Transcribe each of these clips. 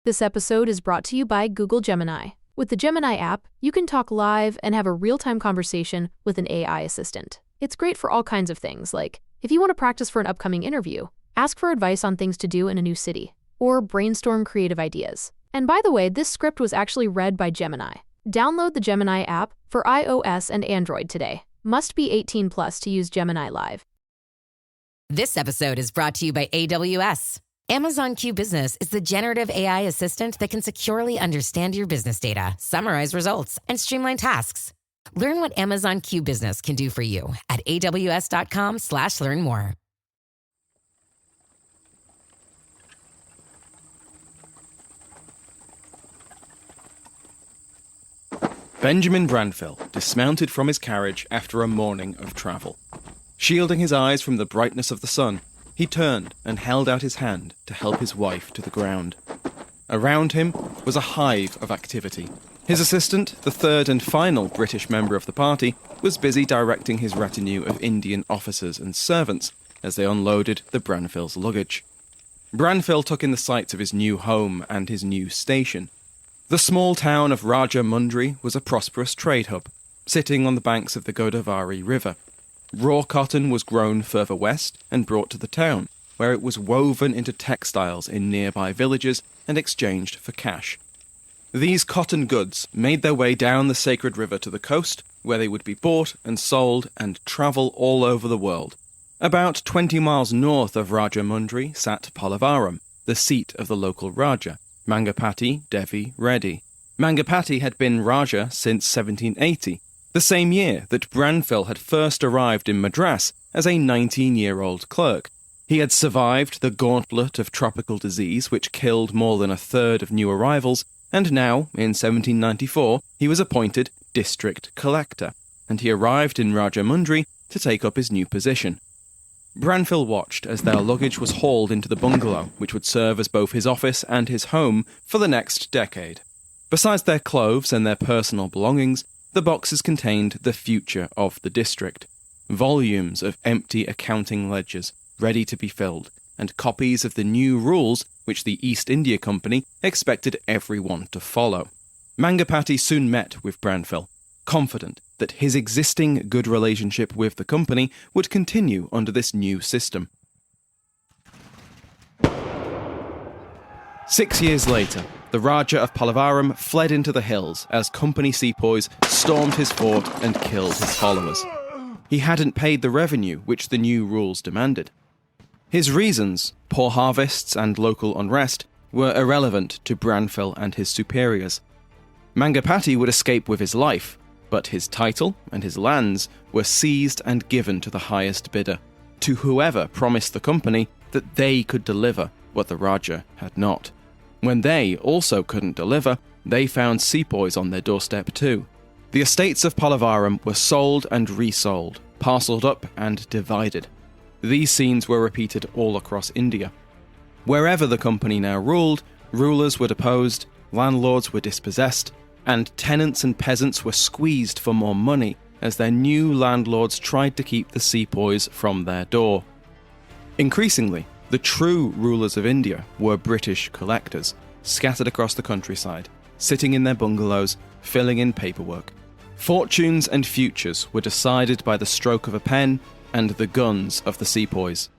This episode is brought to you by Google Gemini. With the Gemini app, you can talk live and have a real-time conversation with an AI assistant. It's great for all kinds of things, like if you want to practice for an upcoming interview, ask for advice on things to do in a new city, or brainstorm creative ideas. And by the way, this script was actually read by Gemini. Download the Gemini app for iOS and Android today. Must be 18 plus to use Gemini Live. This episode is brought to you by AWS. Amazon Q Business is the generative AI assistant that can securely understand your business data, summarize results, and streamline tasks. Learn what Amazon Q Business can do for you at aws.com/learn more. Benjamin Branfill dismounted from his carriage after a morning of travel. Shielding his eyes from the brightness of the sun, he turned and held out his hand to help his wife to the ground. Around him was a hive of activity. His assistant, the third and final British member of the party, was busy directing his retinue of Indian officers and servants as they unloaded the Branfill's luggage. Branfill took in the sights of his new home and his new station. The small town of Rajahmundry was a prosperous trade hub, sitting on the banks of the Godavari River. Raw cotton was grown further west and brought to the town, where it was woven into textiles in nearby villages and exchanged for cash. These cotton goods made their way down the sacred river to the coast, where they would be bought and sold and travel all over the world. About 20 miles north of Rajahmundry sat Pallavaram, the seat of the local Raja, Mangapati Devi Reddy. Mangapati had been Raja since 1780, the same year that Branfill had first arrived in Madras as a 19-year-old clerk. He had survived the gauntlet of tropical disease which killed more than a third of new arrivals, and now, in 1794, he was appointed district collector, and he arrived in Rajahmundry to take up his new position. Branfill watched as their luggage was hauled into the bungalow, which would serve as both his office and his home for the next decade. Besides their clothes and their personal belongings, the boxes contained the future of the district. Volumes of empty accounting ledgers, ready to be filled, and copies of the new rules which the East India Company expected everyone to follow. Mangapati soon met with Branfill, confident that his existing good relationship with the company would continue under this new system. 6 years later, the Raja of Pallavaram fled into the hills as company sepoys stormed his fort and killed his followers. He hadn't paid the revenue which the new rules demanded. His reasons, poor harvests and local unrest, were irrelevant to Branfill and his superiors. Mangapati would escape with his life, but his title and his lands were seized and given to the highest bidder, to whoever promised the company that they could deliver what the Raja had not. When they also couldn't deliver, they found sepoys on their doorstep too. The estates of Pallavaram were sold and resold, parcelled up and divided. These scenes were repeated all across India. Wherever the company now ruled, rulers were deposed, landlords were dispossessed, and tenants and peasants were squeezed for more money as their new landlords tried to keep the sepoys from their door. Increasingly, the true rulers of India were British collectors, scattered across the countryside, sitting in their bungalows, filling in paperwork. Fortunes and futures were decided by the stroke of a pen and the guns of the sepoys.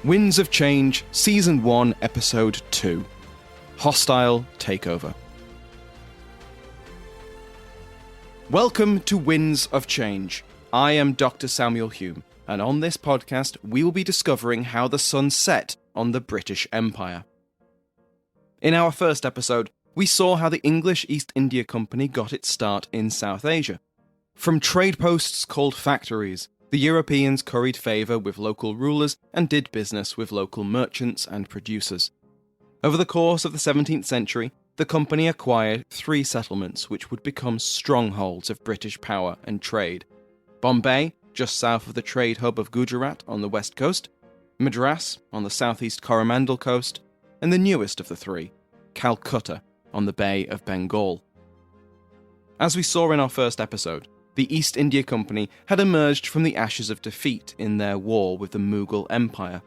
Winds of Change, Season 1, Episode 2. Hostile Takeover. Welcome to Winds of Change. I am Dr. Samuel Hume, and on this podcast we will be discovering how the sun set on the British Empire. In our first episode, we saw how the English East India Company got its start in South Asia. From trade posts called factories, the Europeans curried favour with local rulers and did business with local merchants and producers. Over the course of the 17th century, the company acquired 3 settlements which would become strongholds of British power and trade. Bombay, just south of the trade hub of Gujarat on the west coast, Madras on the southeast Coromandel coast, and the newest of the 3, Calcutta on the Bay of Bengal. As we saw in our first episode, the East India Company had emerged from the ashes of defeat in their war with the Mughal Empire.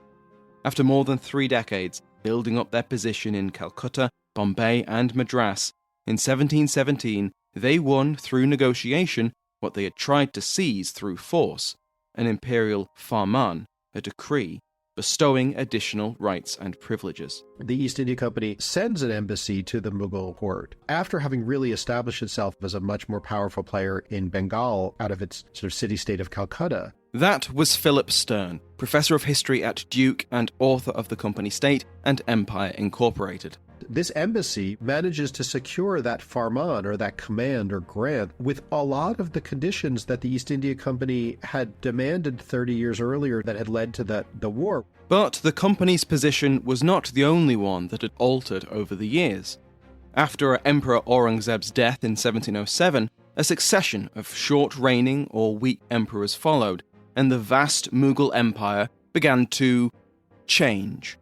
After more than 3 decades, building up their position in Calcutta, Bombay, and Madras. In 1717, they won through negotiation what they had tried to seize through force, an imperial farman, a decree, bestowing additional rights and privileges. The East India Company sends an embassy to the Mughal court after having really established itself as a much more powerful player in Bengal out of its sort of city-state of Calcutta. That was Philip Stern, professor of history at Duke and author of The Company State and Empire Incorporated. This embassy manages to secure that farman, or that command or grant, with a lot of the conditions that the East India Company had demanded 30 years earlier that had led to the war. But the company's position was not the only one that had altered over the years. After Emperor Aurangzeb's death in 1707, a succession of short-reigning or weak emperors followed, and the vast Mughal Empire began to change.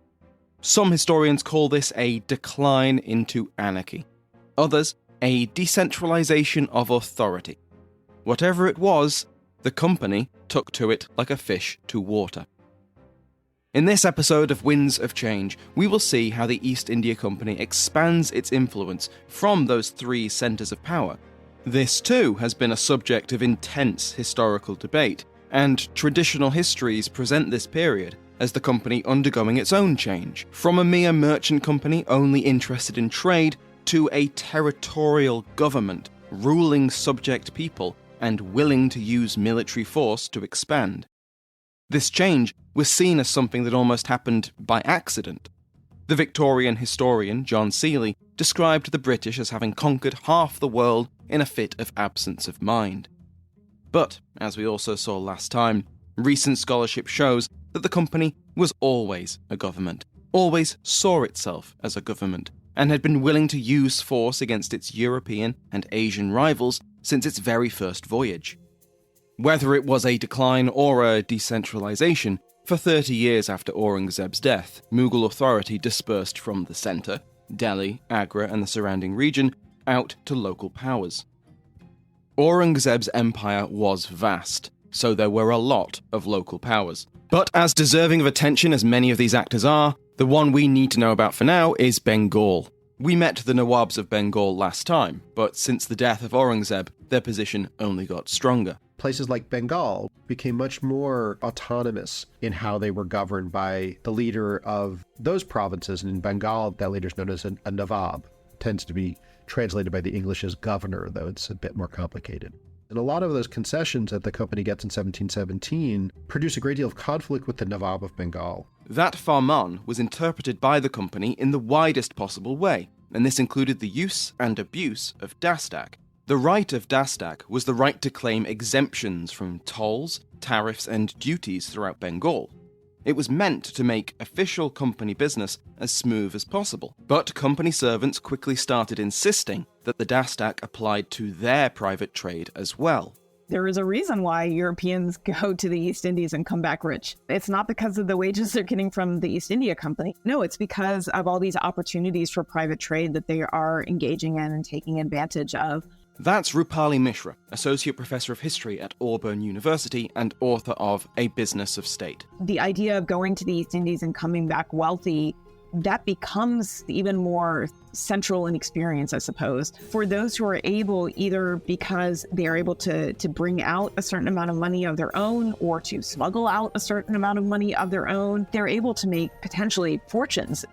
Some historians call this a decline into anarchy. Others, a decentralization of authority. Whatever it was, the company took to it like a fish to water. In this episode of Winds of Change, we will see how the East India Company expands its influence from those three centres of power. This too has been a subject of intense historical debate, and traditional histories present this period as the company undergoing its own change, from a mere merchant company only interested in trade to a territorial government ruling subject people and willing to use military force to expand. This change was seen as something that almost happened by accident. The Victorian historian John Seeley described the British as having conquered half the world in a fit of absence of mind. But, as we also saw last time, recent scholarship shows that the company was always a government, always saw itself as a government, and had been willing to use force against its European and Asian rivals since its very first voyage. Whether it was a decline or a decentralization, for 30 years after Aurangzeb's death, Mughal authority dispersed from the centre, Delhi, Agra, and the surrounding region, out to local powers. Aurangzeb's empire was vast, so there were a lot of local powers. But as deserving of attention as many of these actors are, the one we need to know about for now is Bengal. We met the Nawabs of Bengal last time, but since the death of Aurangzeb, their position only got stronger. Places like Bengal became much more autonomous in how they were governed by the leader of those provinces. And in Bengal, that leader is known as a Nawab. It tends to be translated by the English as governor, though it's a bit more complicated. And a lot of those concessions that the company gets in 1717 produce a great deal of conflict with the Nawab of Bengal. That farman was interpreted by the company in the widest possible way, and this included the use and abuse of dastak. The right of dastak was the right to claim exemptions from tolls, tariffs, and duties throughout Bengal. It was meant to make official company business as smooth as possible, but company servants quickly started insisting that the dastak applied to their private trade as well. There is a reason why Europeans go to the East Indies and come back rich. It's not because of the wages they're getting from the East India Company. No, it's because of all these opportunities for private trade that they are engaging in and taking advantage of. That's Rupali Mishra, Associate Professor of History at Auburn University and author of A Business of State. The idea of going to the East Indies and coming back wealthy, that becomes even more central in experience, I suppose, for those who are able, either because they are able to bring out a certain amount of money of their own or to smuggle out a certain amount of money of their own. They're able to make potentially fortunes.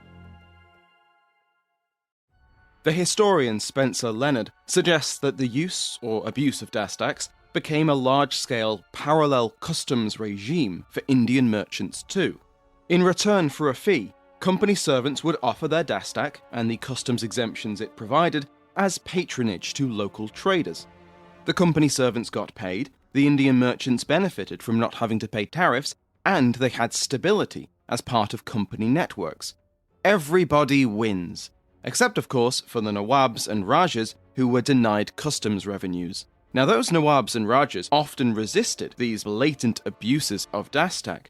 The historian Spencer Leonard suggests that the use or abuse of dastaks became a large-scale parallel customs regime for Indian merchants too. In return for a fee, company servants would offer their dastak and the customs exemptions it provided as patronage to local traders. The company servants got paid, the Indian merchants benefited from not having to pay tariffs, and they had stability as part of company networks. Everybody wins. Except, of course, for the Nawabs and Rajas who were denied customs revenues. Now, those Nawabs and Rajas often resisted these blatant abuses of dastak,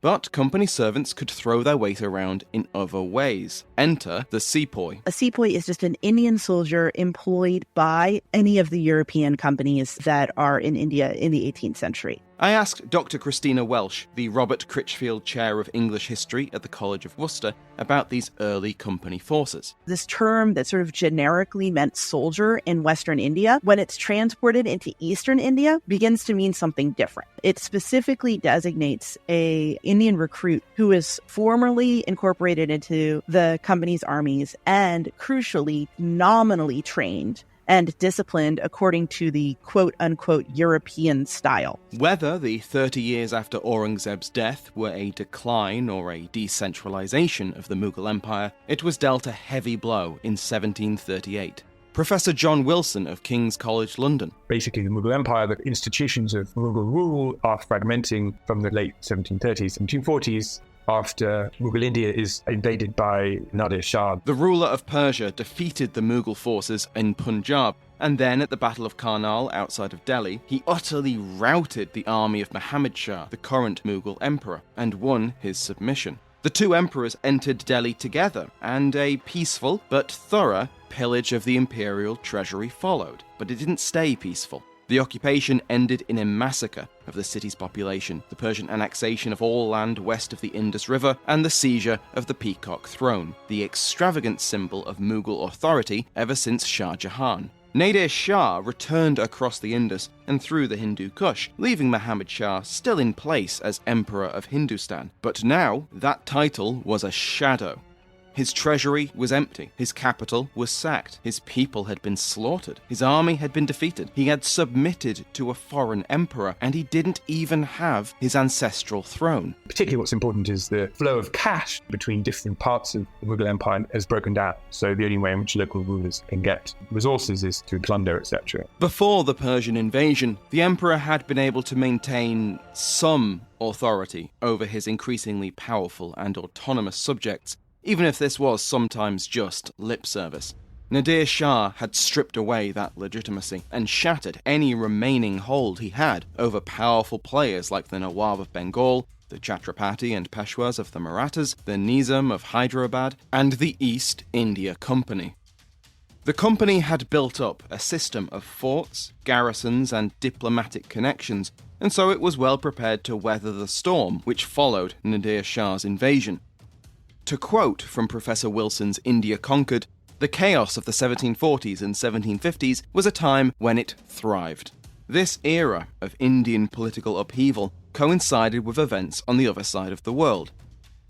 but company servants could throw their weight around in other ways. Enter the sepoy. A sepoy is just an Indian soldier employed by any of the European companies that are in India in the 18th century. I asked Dr. Christina Welsh, the Robert Critchfield Chair of English History at the College of Worcester, about these early company forces. This term that sort of generically meant soldier in Western India, when it's transported into Eastern India, begins to mean something different. It specifically designates an Indian recruit who is formerly incorporated into the company's armies and, crucially, nominally trained and disciplined according to the quote-unquote European style. Whether the 30 years after Aurangzeb's death were a decline or a decentralization of the Mughal Empire, it was dealt a heavy blow in 1738. Professor John Wilson of King's College London. Basically, the Mughal Empire, the institutions of Mughal rule are fragmenting from the late 1730s, 1740s, after Mughal India is invaded by Nadir Shah. The ruler of Persia defeated the Mughal forces in Punjab, and then at the Battle of Karnal outside of Delhi, he utterly routed the army of Muhammad Shah, the current Mughal emperor, and won his submission. The two emperors entered Delhi together, and a peaceful but thorough pillage of the imperial treasury followed. But it didn't stay peaceful. The occupation ended in a massacre of the city's population, the Persian annexation of all land west of the Indus River, and the seizure of the Peacock Throne, the extravagant symbol of Mughal authority ever since Shah Jahan. Nadir Shah returned across the Indus and through the Hindu Kush, leaving Muhammad Shah still in place as Emperor of Hindustan. But now, that title was a shadow. His treasury was empty, his capital was sacked, his people had been slaughtered, his army had been defeated, he had submitted to a foreign emperor, and he didn't even have his ancestral throne. Particularly what's important is the flow of cash between different parts of the Mughal Empire has broken down. So the only way in which local rulers can get resources is through plunder, etc. Before the Persian invasion, the emperor had been able to maintain some authority over his increasingly powerful and autonomous subjects, even if this was sometimes just lip service. Nadir Shah had stripped away that legitimacy and shattered any remaining hold he had over powerful players like the Nawab of Bengal, the Chhatrapati and Peshwas of the Marathas, the Nizam of Hyderabad, and the East India Company. The company had built up a system of forts, garrisons, and diplomatic connections, and so it was well prepared to weather the storm which followed Nadir Shah's invasion. To quote from Professor Wilson's India Conquered, the chaos of the 1740s and 1750s was a time when it thrived. This era of Indian political upheaval coincided with events on the other side of the world.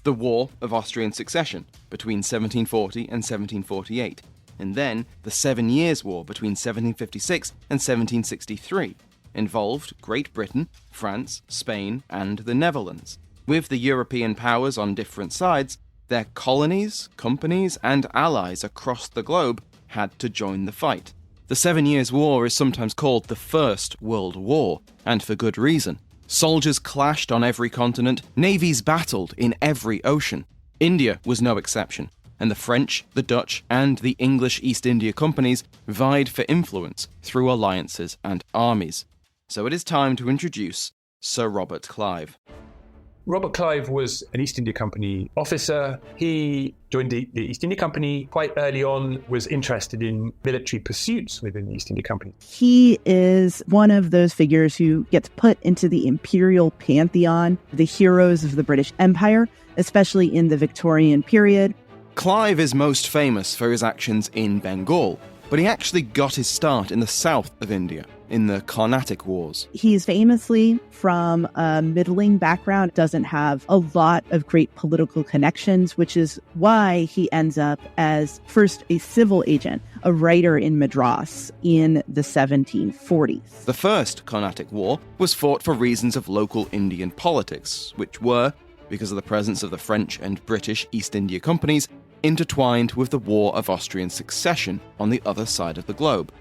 The War of Austrian Succession between 1740 and 1748, and then the 7 Years' War between 1756 and 1763, involved Great Britain, France, Spain, and the Netherlands. With the European powers on different sides, their colonies, companies, and allies across the globe had to join the fight. The 7 Years' War is sometimes called the First World War, and for good reason. Soldiers clashed on every continent, navies battled in every ocean. India was no exception, and the French, the Dutch, and the English East India Companies vied for influence through alliances and armies. So it is time to introduce Sir Robert Clive. Robert Clive was an East India Company officer. He joined the East India Company quite early on, was interested in military pursuits within the East India Company. He is one of those figures who gets put into the imperial pantheon, the heroes of the British Empire, especially in the Victorian period. Clive is most famous for his actions in Bengal, but he actually got his start in the south of India, in the Carnatic Wars. He's famously from a middling background, doesn't have a lot of great political connections, which is why he ends up as first a civil agent, a writer in Madras in the 1740s. The first Carnatic War was fought for reasons of local Indian politics, which were, because of the presence of the French and British East India Companies, intertwined with the War of Austrian Succession on the other side of the globe.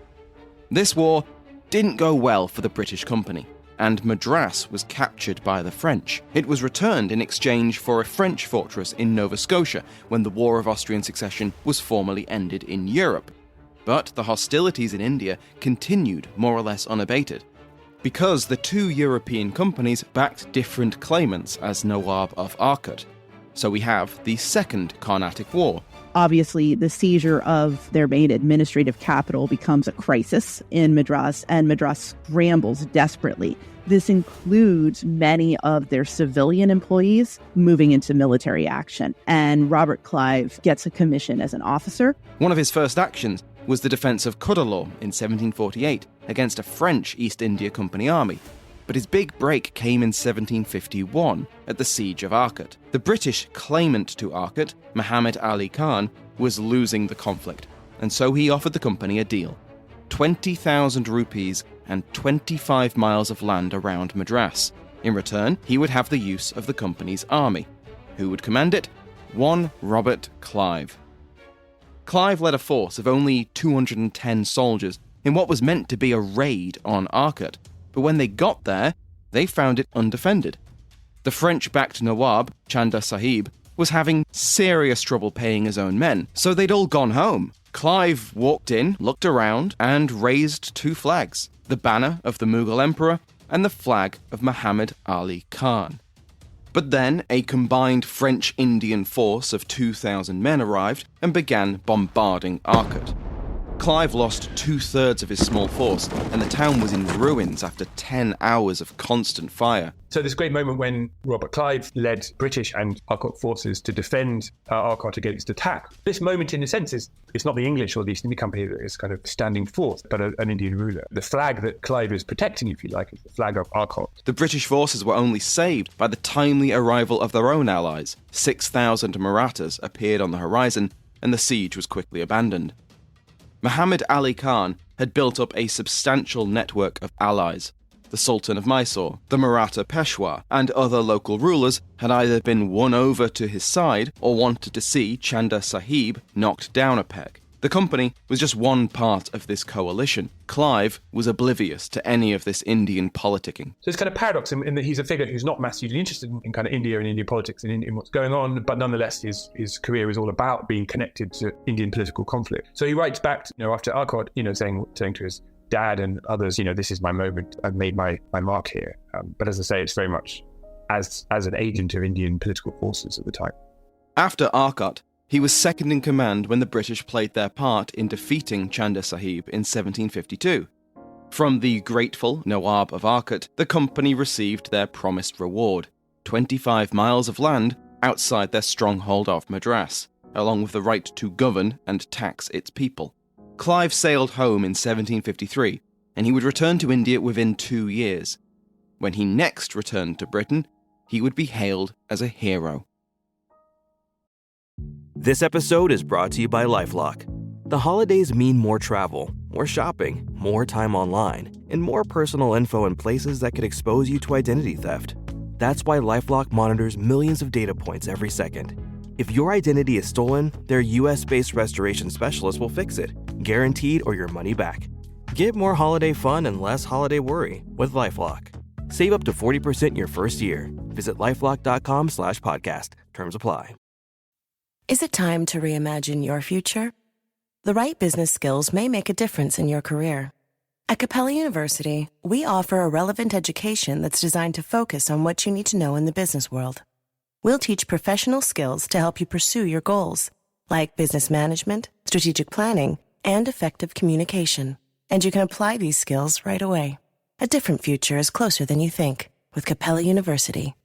This war didn't go well for the British Company, and Madras was captured by the French. It was returned in exchange for a French fortress in Nova Scotia when the War of Austrian Succession was formally ended in Europe. But the hostilities in India continued more or less unabated, because the two European companies backed different claimants as Nawab of Arcot. So we have the Second Carnatic War, Obviously, the seizure of their main administrative capital becomes a crisis in Madras, and Madras scrambles desperately. This includes many of their civilian employees moving into military action. And Robert Clive gets a commission as an officer. One of his first actions was the defence of Cuddalore in 1748 against a French East India Company army. But his big break came in 1751 at the Siege of Arcot. The British claimant to Arcot, Muhammad Ali Khan, was losing the conflict, and so he offered the company a deal: 20,000 rupees and 25 miles of land around Madras. In return, he would have the use of the company's army. Who would command it? One Robert Clive. Clive led a force of only 210 soldiers in what was meant to be a raid on Arcot. But when they got there, they found it undefended. The French-backed Nawab, Chanda Sahib, was having serious trouble paying his own men, so they'd all gone home. Clive walked in, looked around, and raised two flags: the banner of the Mughal emperor and the flag of Muhammad Ali Khan. But then a combined French-Indian force of 2,000 men arrived and began bombarding Arcot. Clive lost 2/3 of his small force, and the town was in ruins after 10 hours of constant fire. So this great moment when Robert Clive led British and Arcot forces to defend Arcot against attack. This moment, in a sense, it's not the English or the East India Company that is kind of standing forth, but an Indian ruler. The flag that Clive is protecting, if you like, is the flag of Arcot. The British forces were only saved by the timely arrival of their own allies. 6,000 Marathas appeared on the horizon, and the siege was quickly abandoned. Muhammad Ali Khan had built up a substantial network of allies. The Sultan of Mysore, the Maratha Peshwa, and other local rulers had either been won over to his side or wanted to see Chanda Sahib knocked down a peg. The company was just one part of this coalition. Clive was oblivious to any of this Indian politicking. So it's kind of paradox in that he's a figure who's not massively interested in kind of India and Indian politics and in what's going on, but nonetheless his career is all about being connected to Indian political conflict. So he writes back, after Arcot, saying to his dad and others, this is my moment. I've made my mark here. But as I say, it's very much as an agent of Indian political forces at the time. After Arcot, he was second in command when the British played their part in defeating Chanda Sahib in 1752. From the grateful Nawab of Arcot, the company received their promised reward: 25 miles of land outside their stronghold of Madras, along with the right to govern and tax its people. Clive sailed home in 1753, and he would return to India within 2 years. When he next returned to Britain, he would be hailed as a hero. This episode is brought to you by LifeLock. The holidays mean more travel, more shopping, more time online, and more personal info in places that could expose you to identity theft. That's why LifeLock monitors millions of data points every second. If your identity is stolen, their US-based restoration specialists will fix it, guaranteed or your money back. Get more holiday fun and less holiday worry with LifeLock. Save up to 40% your first year. Visit LifeLock.com/podcast. Terms apply. Is it time to reimagine your future? The right business skills may make a difference in your career. At Capella University, we offer a relevant education that's designed to focus on what you need to know in the business world. We'll teach professional skills to help you pursue your goals, like business management, strategic planning, and effective communication. And you can apply these skills right away. A different future is closer than you think with Capella University.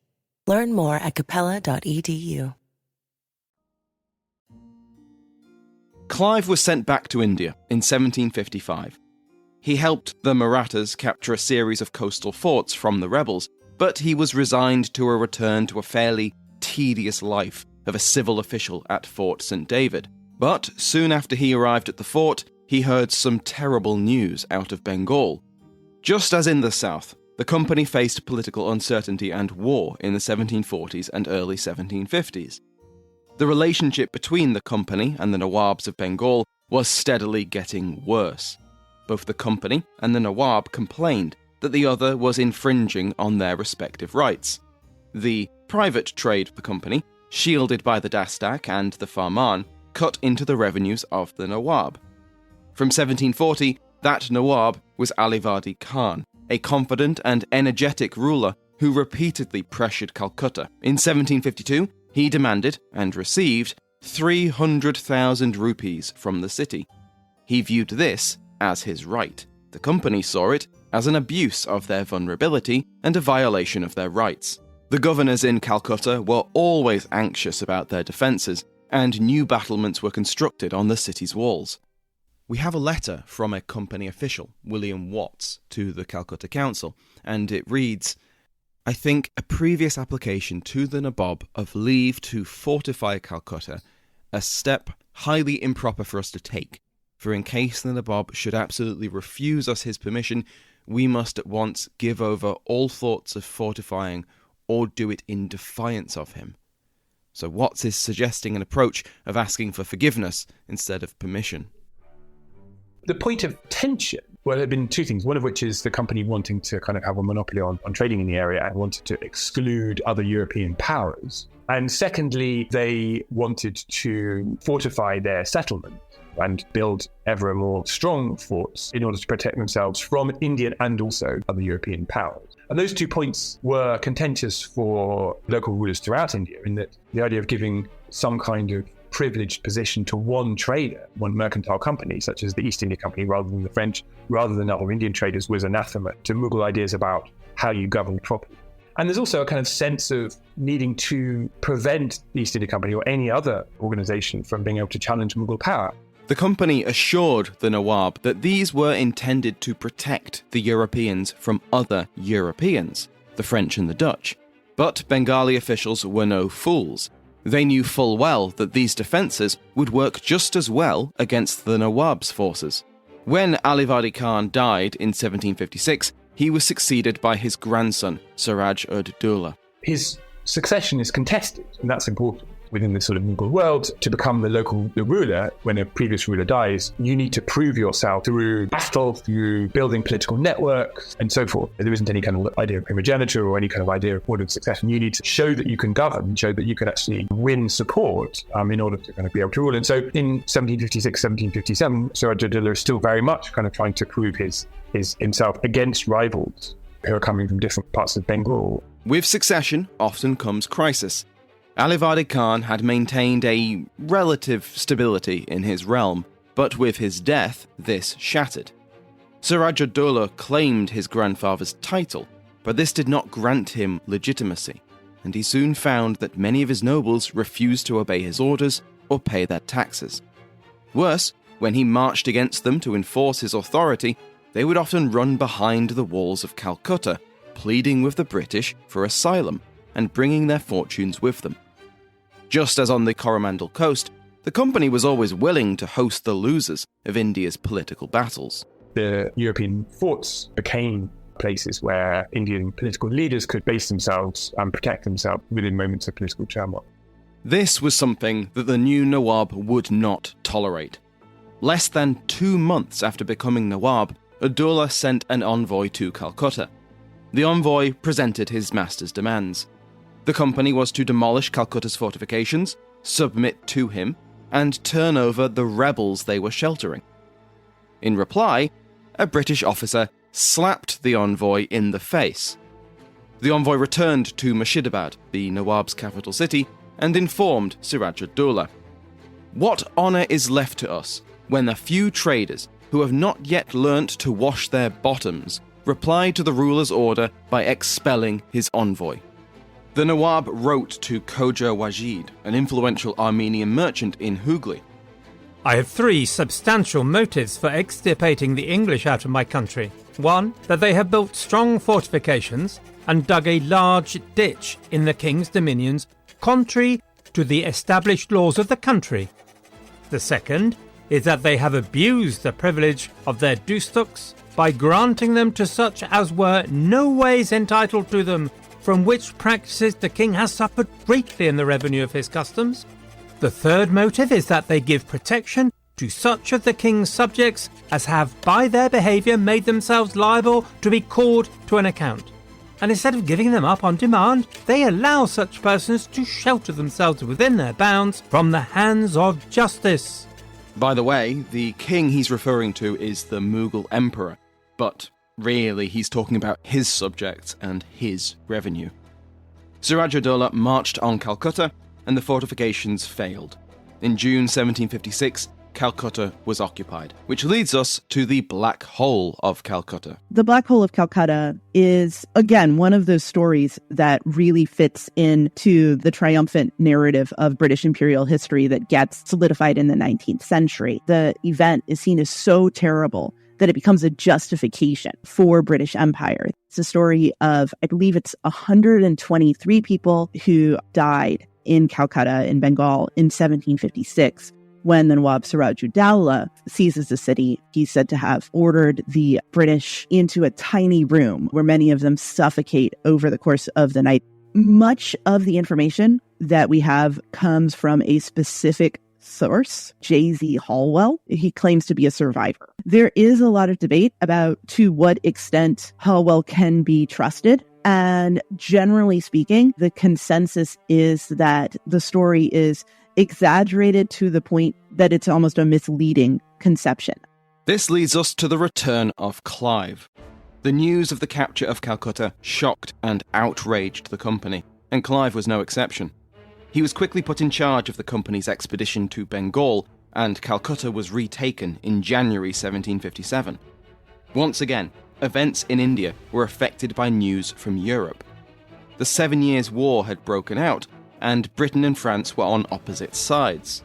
Learn more at capella.edu. Clive was sent back to India in 1755. He helped the Marathas capture a series of coastal forts from the rebels, but he was resigned to a return to a fairly tedious life of a civil official at Fort St. David. But soon after he arrived at the fort, he heard some terrible news out of Bengal. Just as in the south, the company faced political uncertainty and war in the 1740s and early 1750s. The relationship between the company and the Nawabs of Bengal was steadily getting worse. Both the company and the Nawab complained that the other was infringing on their respective rights. The private trade of the company, shielded by the Dastak and the Farman, cut into the revenues of the Nawab. From 1740, that Nawab was Alivardi Khan, a confident and energetic ruler who repeatedly pressured Calcutta. In 1752, he demanded, and received, 300,000 rupees from the city. He viewed this as his right. The company saw it as an abuse of their vulnerability and a violation of their rights. The governors in Calcutta were always anxious about their defences, and new battlements were constructed on the city's walls. We have a letter from a company official, William Watts, to the Calcutta Council, and it reads, "I think a previous application to the Nawab of leave to fortify Calcutta a step highly improper for us to take, for in case the Nawab should absolutely refuse us his permission, we must at once give over all thoughts of fortifying or do it in defiance of him." So Watts is suggesting an approach of asking for forgiveness instead of permission. The point of tension, well, there have been two things, one of which is the company wanting to kind of have a monopoly on trading in the area and wanted to exclude other European powers. And secondly, they wanted to fortify their settlement and build ever more strong forts in order to protect themselves from Indian and also other European powers. And those 2 points were contentious for local rulers throughout India, in that the idea of giving some kind of privileged position to one trader, one mercantile company, such as the East India Company, rather than the French, rather than other Indian traders, was anathema to Mughal ideas about how you govern properly. And there's also a kind of sense of needing to prevent the East India Company or any other organization from being able to challenge Mughal power. The company assured the Nawab that these were intended to protect the Europeans from other Europeans, the French and the Dutch. But Bengali officials were no fools. They knew full well that these defences would work just as well against the Nawab's forces. When Alivadi Khan died in 1756, he was succeeded by his grandson, Suraj-ud-Dowla. His succession is contested, and that's important. Within this sort of Mughal world, to become the ruler, when a previous ruler dies, you need to prove yourself through battle, through building political networks, and so forth. There isn't any kind of idea of primogeniture or any kind of idea of order of succession. You need to show that you can govern, show that you can actually win support in order to kind of be able to rule. And so in 1756, 1757, Suraj-ud-Dowla is still very much kind of trying to prove himself against rivals who are coming from different parts of Bengal. With succession often comes crisis. Alivadi Khan had maintained a relative stability in his realm, but with his death, this shattered. Suraj-ud-Dowla claimed his grandfather's title, but this did not grant him legitimacy, and he soon found that many of his nobles refused to obey his orders or pay their taxes. Worse, when he marched against them to enforce his authority, they would often run behind the walls of Calcutta, pleading with the British for asylum and bringing their fortunes with them. Just as on the Coromandel coast, the company was always willing to host the losers of India's political battles. The European forts became places where Indian political leaders could base themselves and protect themselves within moments of political turmoil. This was something that the new Nawab would not tolerate. Less than 2 months after becoming Nawab, Ud-Dowla sent an envoy to Calcutta. The envoy presented his master's demands. The company was to demolish Calcutta's fortifications, submit to him, and turn over the rebels they were sheltering. In reply, a British officer slapped the envoy in the face. The envoy returned to Murshidabad, the Nawab's capital city, and informed Suraj-ud-Dowla. "What honour is left to us when a few traders who have not yet learnt to wash their bottoms replied to the ruler's order by expelling his envoy?" The Nawab wrote to Khoja Wajid, an influential Armenian merchant in Hooghly. "I have 3 substantial motives for extirpating the English out of my country. 1, that they have built strong fortifications and dug a large ditch in the king's dominions, contrary to the established laws of the country. The 2nd is that they have abused the privilege of their dustuks by granting them to such as were no ways entitled to them, from which practices the king has suffered greatly in the revenue of his customs. The 3rd motive is that they give protection to such of the king's subjects as have by their behaviour made themselves liable to be called to an account. And instead of giving them up on demand, they allow such persons to shelter themselves within their bounds from the hands of justice." By the way, the king he's referring to is the Mughal emperor, but really he's talking about his subjects and his revenue. Suraj-ud-Dowla marched on Calcutta, and the fortifications failed. In June 1756, Calcutta was occupied, which leads us to the Black Hole of Calcutta. The Black Hole of Calcutta is, again, one of those stories that really fits into the triumphant narrative of British imperial history that gets solidified in the 19th century. The event is seen as so terrible that it becomes a justification for British Empire. It's a story of, I believe it's 123 people who died in Calcutta, in Bengal, in 1756. When the Nawab Siraj-ud-Dowlah seizes the city, he's said to have ordered the British into a tiny room where many of them suffocate over the course of the night. Much of the information that we have comes from a specific source, J.Z. Hallwell. He claims to be a survivor. There is a lot of debate about to what extent Hallwell can be trusted. And generally speaking, the consensus is that the story is exaggerated to the point that it's almost a misleading conception. This leads us to the return of Clive. The news of the capture of Calcutta shocked and outraged the company, and Clive was no exception. He was quickly put in charge of the company's expedition to Bengal, and Calcutta was retaken in January 1757. Once again, events in India were affected by news from Europe. The 7 Years' War had broken out, and Britain and France were on opposite sides.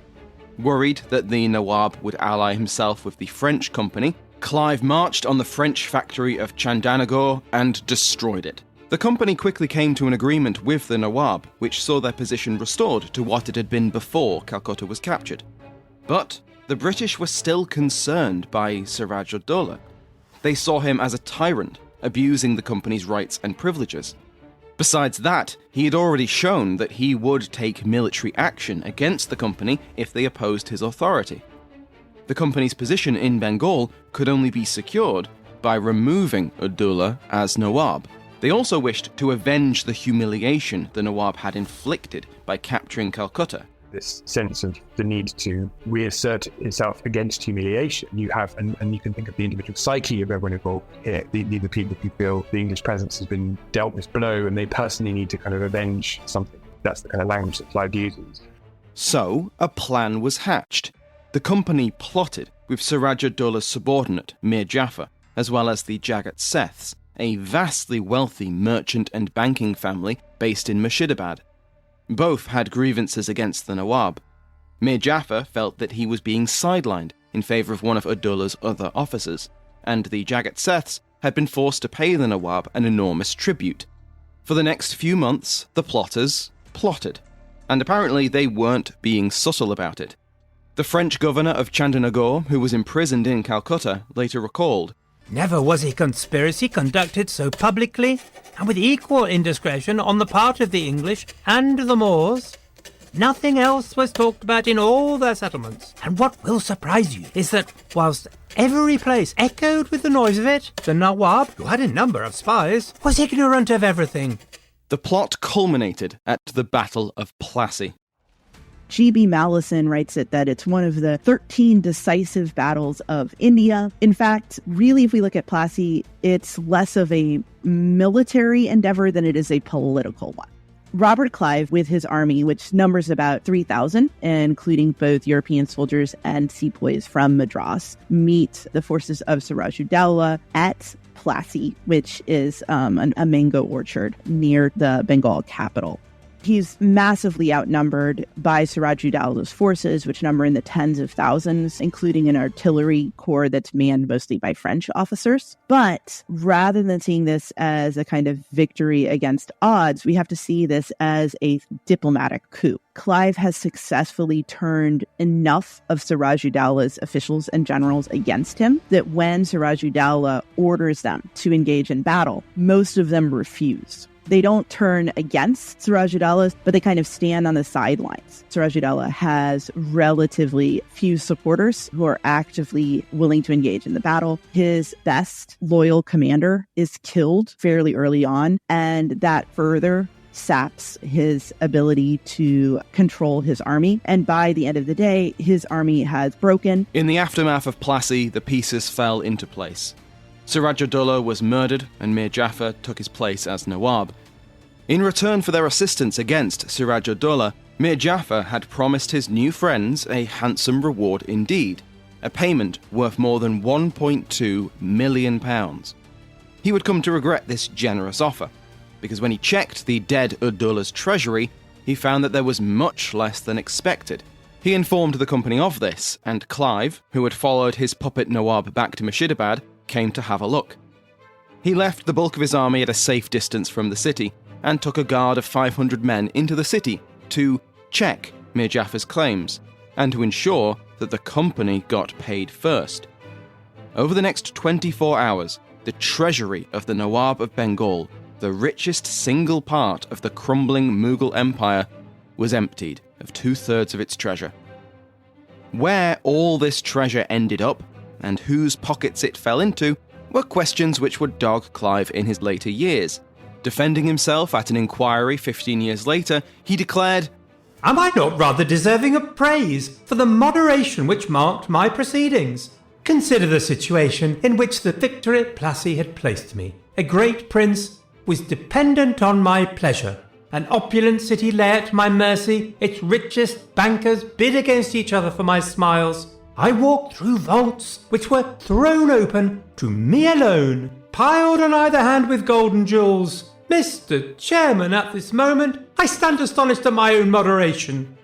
Worried that the Nawab would ally himself with the French company, Clive marched on the French factory of Chandanagar and destroyed it. The company quickly came to an agreement with the Nawab, which saw their position restored to what it had been before Calcutta was captured. But the British were still concerned by Siraj-ud-Dowlah. They saw him as a tyrant, abusing the company's rights and privileges. Besides that, he had already shown that he would take military action against the company if they opposed his authority. The company's position in Bengal could only be secured by removing Ud-Dowlah as Nawab. They also wished to avenge the humiliation the Nawab had inflicted by capturing Calcutta. This sense of the need to reassert itself against humiliation you have, and you can think of the individual psyche of everyone involved here. The people who feel the English presence has been dealt this blow and they personally need to kind of avenge something. That's the kind of language that Clive uses. So, a plan was hatched. The company plotted with Siraj-ud-Dowlah's subordinate, Mir Jafar, as well as the Jagat Seths, a vastly wealthy merchant and banking family based in Murshidabad. Both had grievances against the Nawab. Mir Jafar felt that he was being sidelined in favour of one of Ud-Dowlah's other officers, and the Jagat Seths had been forced to pay the Nawab an enormous tribute. For the next few months, the plotters plotted, and apparently they weren't being subtle about it. The French governor of Chandanagar, who was imprisoned in Calcutta, later recalled, "Never was a conspiracy conducted so publicly and with equal indiscretion on the part of the English and the Moors. Nothing else was talked about in all their settlements. And what will surprise you is that whilst every place echoed with the noise of it, the Nawab, who had a number of spies, was ignorant of everything." The plot culminated at the Battle of Plassey. G.B. Mallison writes that it's one of the 13 decisive battles of India. In fact, really, if we look at Plassey, it's less of a military endeavor than it is a political one. Robert Clive, with his army, which numbers about 3,000, including both European soldiers and sepoys from Madras, meet the forces of Siraj-ud-Dowlah at Plassey, which is a mango orchard near the Bengal capital. He's massively outnumbered by Siraj-ud-Dowlah's forces, which number in the tens of thousands, including an artillery corps that's manned mostly by French officers. But rather than seeing this as a kind of victory against odds, we have to see this as a diplomatic coup. Clive has successfully turned enough of Siraj-ud-Dowlah's officials and generals against him that when Siraj-ud-Dowlah orders them to engage in battle, most of them refuse. They don't turn against Siraj-ud-Dowlah, but they kind of stand on the sidelines. Siraj-ud-Dowlah has relatively few supporters who are actively willing to engage in the battle. His best loyal commander is killed fairly early on, and that further saps his ability to control his army. And by the end of the day, his army has broken. In the aftermath of Plassey, the pieces fell into place. Siraj-ud-Dowlah was murdered and Mir Jafar took his place as Nawab. In return for their assistance against Siraj-ud-Dowlah, Mir Jafar had promised his new friends a handsome reward indeed, a payment worth more than £1.2 million. He would come to regret this generous offer, because when he checked the dead Udullah's treasury, he found that there was much less than expected. He informed the company of this, and Clive, who had followed his puppet Nawab back to Murshidabad, came to have a look. He left the bulk of his army at a safe distance from the city, and took a guard of 500 men into the city to check Mir Jafar's claims, and to ensure that the company got paid first. Over the next 24 hours, the treasury of the Nawab of Bengal, the richest single part of the crumbling Mughal Empire, was emptied of 2/3 of its treasure. Where all this treasure ended up, and whose pockets it fell into, were questions which would dog Clive in his later years. Defending himself at an inquiry 15 years later, he declared, "Am I not rather deserving of praise for the moderation which marked my proceedings? Consider the situation in which the victor at Plassey had placed me. A great prince was dependent on my pleasure. An opulent city lay at my mercy. Its richest bankers bid against each other for my smiles. I walked through vaults which were thrown open to me alone, piled on either hand with golden jewels. Mr. Chairman, at this moment, I stand astonished at my own moderation."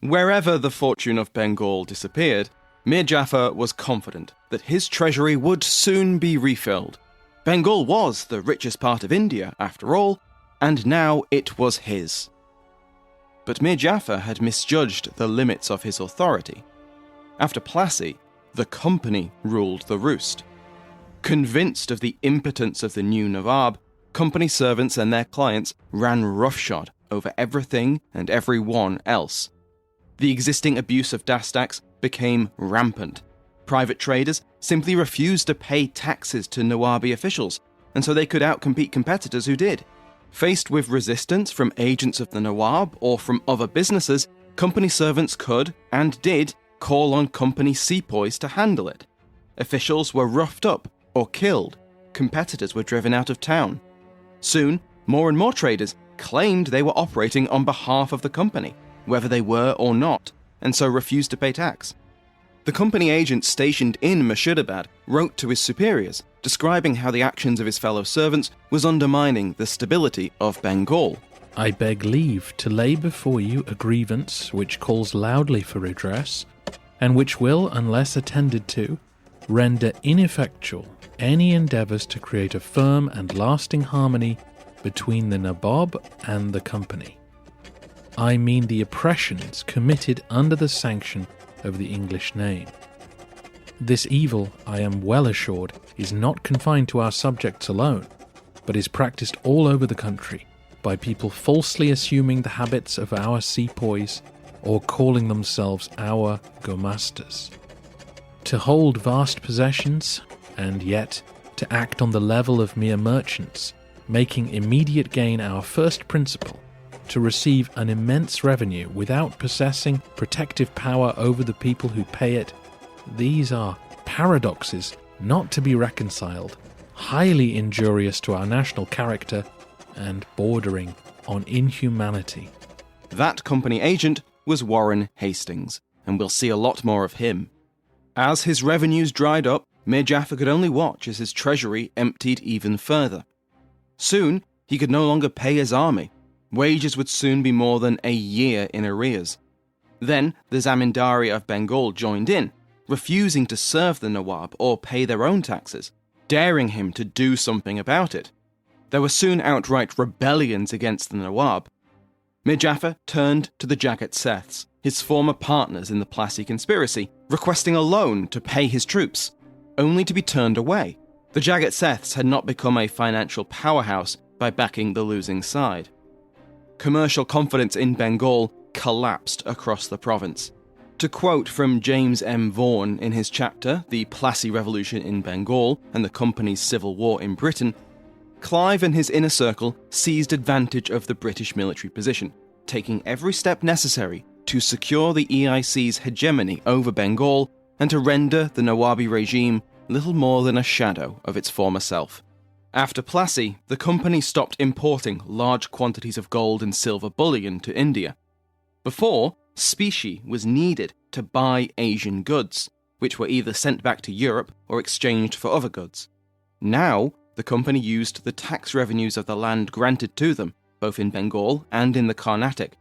Wherever the fortune of Bengal disappeared, Mir Jafar was confident that his treasury would soon be refilled. Bengal was the richest part of India, after all, and now it was his. But Mir Jafar had misjudged the limits of his authority. After Plassey, the company ruled the roost. Convinced of the impotence of the new Nawab, company servants and their clients ran roughshod over everything and everyone else. The existing abuse of dastaks became rampant. Private traders simply refused to pay taxes to Nawabi officials, and so they could outcompete competitors who did. Faced with resistance from agents of the Nawab or from other businesses, company servants could, and did, call on company sepoys to handle it. Officials were roughed up or killed. Competitors were driven out of town. Soon, more and more traders claimed they were operating on behalf of the company, whether they were or not, and so refused to pay tax. The company agent stationed in Murshidabad wrote to his superiors, describing how the actions of his fellow servants was undermining the stability of Bengal. "I beg leave to lay before you a grievance which calls loudly for redress, and which will, unless attended to, render ineffectual any endeavours to create a firm and lasting harmony between the Nabob and the company. I mean the oppressions committed under the sanction of the English name. This evil, I am well assured, is not confined to our subjects alone, but is practiced all over the country by people falsely assuming the habits of our sepoys or calling themselves our gomasters. To hold vast possessions, and yet to act on the level of mere merchants, making immediate gain our first principle, to receive an immense revenue without possessing protective power over the people who pay it, these are paradoxes not to be reconciled, highly injurious to our national character, and bordering on inhumanity." That company agent was Warren Hastings, and we'll see a lot more of him. As his revenues dried up, Mir Jafar could only watch as his treasury emptied even further. Soon, he could no longer pay his army. Wages would soon be more than a year in arrears. Then, the Zamindari of Bengal joined in, refusing to serve the Nawab or pay their own taxes, daring him to do something about it. There were soon outright rebellions against the Nawab. Mir Jafar turned to the Jagat Seths, his former partners in the Plassey conspiracy, requesting a loan to pay his troops, only to be turned away. The Jagat Seths had not become a financial powerhouse by backing the losing side. Commercial confidence in Bengal collapsed across the province. To quote from James M. Vaughan in his chapter, The Plassey Revolution in Bengal and the Company's Civil War in Britain, Clive and his inner circle seized advantage of the British military position, taking every step necessary to secure the EIC's hegemony over Bengal and to render the Nawabi regime little more than a shadow of its former self. After Plassey, the company stopped importing large quantities of gold and silver bullion to India. Before, specie was needed to buy Asian goods, which were either sent back to Europe or exchanged for other goods. Now, the company used the tax revenues of the land granted to them, both in Bengal and in the Carnatic.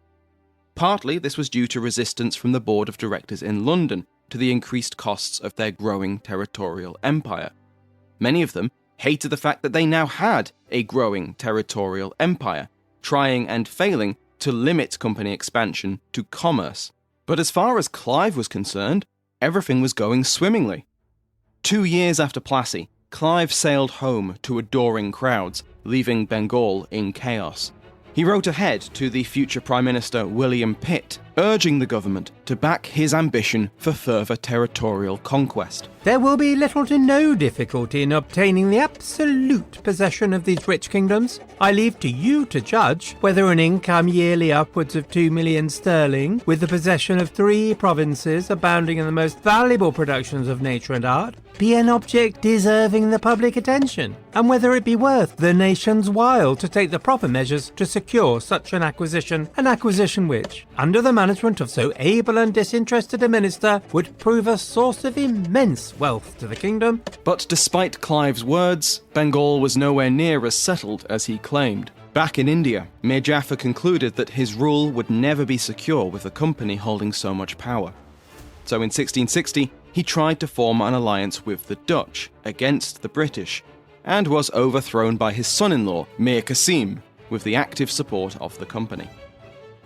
Partly this was due to resistance from the board of directors in London to the increased costs of their growing territorial empire. Many of them hated the fact that they now had a growing territorial empire, trying and failing to limit company expansion to commerce. But as far as Clive was concerned, everything was going swimmingly. 2 years after Plassey, Clive sailed home to adoring crowds, leaving Bengal in chaos. He wrote ahead to the future Prime Minister William Pitt, urging the government to back his ambition for further territorial conquest. There will be little to no difficulty in obtaining the absolute possession of these rich kingdoms. I leave to you to judge whether an income yearly upwards of 2 million sterling, with the possession of 3 provinces abounding in the most valuable productions of nature and art, be an object deserving the public attention, and whether it be worth the nation's while to take the proper measures to secure such an acquisition which, under the management of so able and disinterested a minister, would prove a source of immense wealth to the kingdom. But despite Clive's words, Bengal was nowhere near as settled as he claimed. Back in India, Mir Jafar concluded that his rule would never be secure with the company holding so much power. So in 1660, he tried to form an alliance with the Dutch against the British, and was overthrown by his son-in-law, Mir Qasim, with the active support of the company.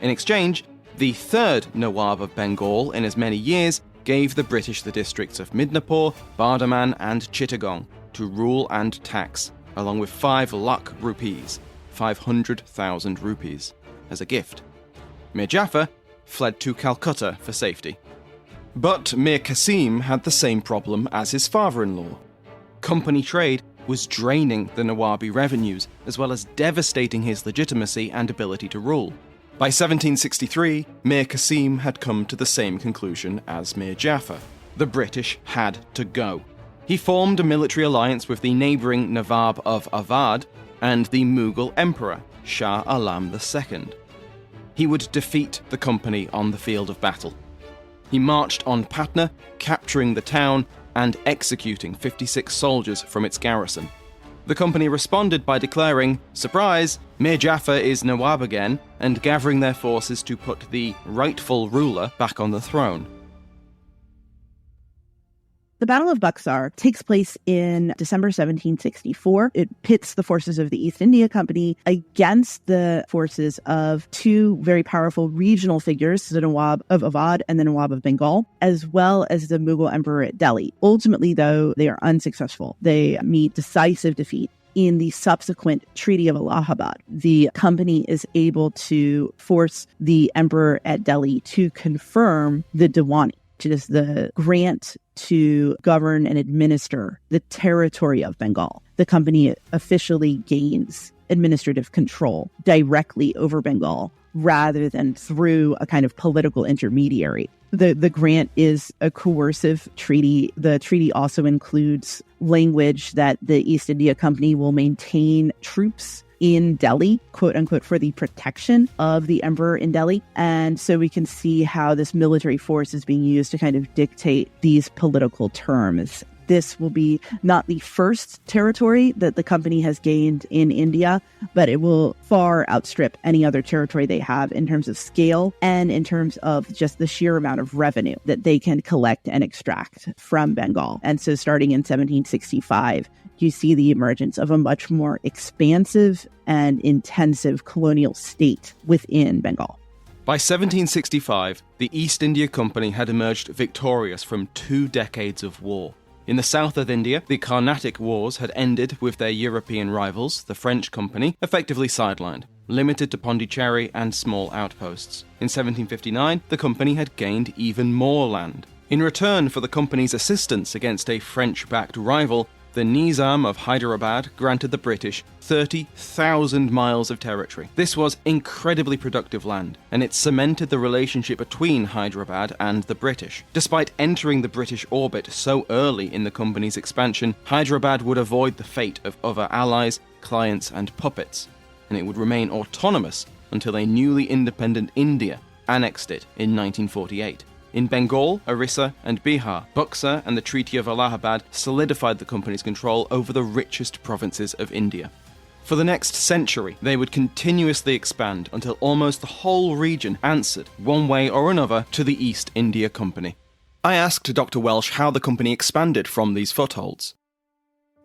In exchange, the third Nawab of Bengal in as many years gave the British the districts of Midnapore, Bardhaman and Chittagong to rule and tax, along with 5 lakh rupees, 500,000 rupees, as a gift. Mir Jafar fled to Calcutta for safety. But Mir Qasim had the same problem as his father-in-law. Company trade was draining the Nawabi revenues, as well as devastating his legitimacy and ability to rule. By 1763, Mir Qasim had come to the same conclusion as Mir Jafar. The British had to go. He formed a military alliance with the neighbouring Nawab of Awadh and the Mughal Emperor, Shah Alam II. He would defeat the company on the field of battle. He marched on Patna, capturing the town and executing 56 soldiers from its garrison. The company responded by declaring, "Surprise, Mir Jafar is Nawab again," and gathering their forces to put the rightful ruler back on the throne. The Battle of Buxar takes place in December 1764. It pits the forces of the East India Company against the forces of 2 very powerful regional figures, the Nawab of Awadh and the Nawab of Bengal, as well as the Mughal Emperor at Delhi. Ultimately, though, they are unsuccessful. They meet decisive defeat. In the subsequent Treaty of Allahabad, the company is able to force the emperor at Delhi to confirm the Diwani, which is the grant to govern and administer the territory of Bengal. The company officially gains administrative control directly over Bengal rather than through a kind of political intermediary. The grant is a coercive treaty. The treaty also includes language that the East India Company will maintain troops in Delhi, quote unquote, for the protection of the emperor in Delhi. And so we can see how this military force is being used to kind of dictate these political terms. This will be not the first territory that the company has gained in India, but it will far outstrip any other territory they have in terms of scale and in terms of just the sheer amount of revenue that they can collect and extract from Bengal. And so starting in 1765, you see the emergence of a much more expansive and intensive colonial state within Bengal. By 1765, the East India Company had emerged victorious from 2 decades of war. In the south of India, the Carnatic Wars had ended with their European rivals, the French company, effectively sidelined, limited to Pondicherry and small outposts. In 1759, the company had gained even more land. In return for the company's assistance against a French-backed rival, the Nizam of Hyderabad granted the British 30,000 miles of territory. This was incredibly productive land, and it cemented the relationship between Hyderabad and the British. Despite entering the British orbit so early in the company's expansion, Hyderabad would avoid the fate of other allies, clients, and puppets, and it would remain autonomous until a newly independent India annexed it in 1948. In Bengal, Orissa, and Bihar, Buxar and the Treaty of Allahabad solidified the company's control over the richest provinces of India. For the next century, they would continuously expand until almost the whole region answered, one way or another, to the East India Company. I asked Dr. Welsh how the company expanded from these footholds.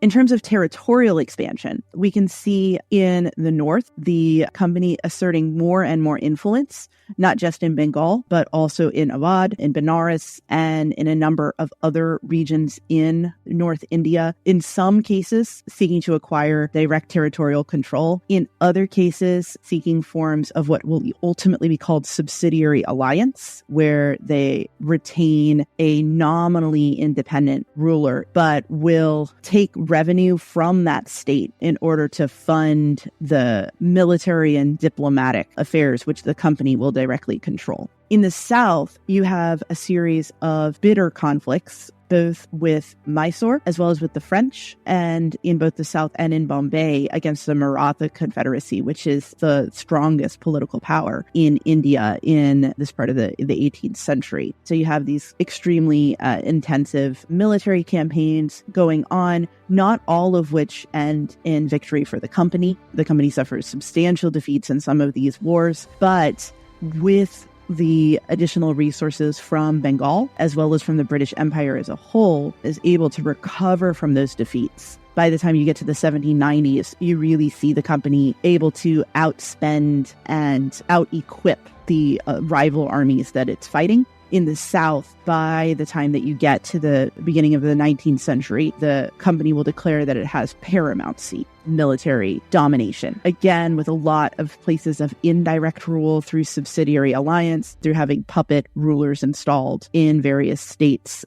In terms of territorial expansion, we can see in the north the company asserting more and more influence, not just in Bengal, but also in Awadh, in Benares, and in a number of other regions in North India. In some cases, seeking to acquire direct territorial control. In other cases, seeking forms of what will ultimately be called subsidiary alliance, where they retain a nominally independent ruler, but will take revenue from that state in order to fund the military and diplomatic affairs, which the company will directly control. In the south, you have a series of bitter conflicts, both with Mysore as well as with the French, and in both the south and in Bombay against the Maratha Confederacy, which is the strongest political power in India in this part of the 18th century. So you have these extremely intensive military campaigns going on, not all of which end in victory for the company. The company suffers substantial defeats in some of these wars, but with the additional resources from Bengal, as well as from the British Empire as a whole, is able to recover from those defeats. By the time you get to the 1790s, you really see the company able to outspend and out-equip the rival armies that it's fighting. In the South, by the time that you get to the beginning of the 19th century, the company will declare that it has paramountcy, military domination. Again, with a lot of places of indirect rule through subsidiary alliance, through having puppet rulers installed in various states.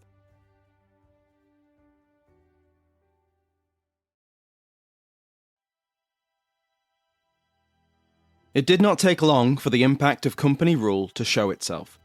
It did not take long for the impact of company rule to show itself.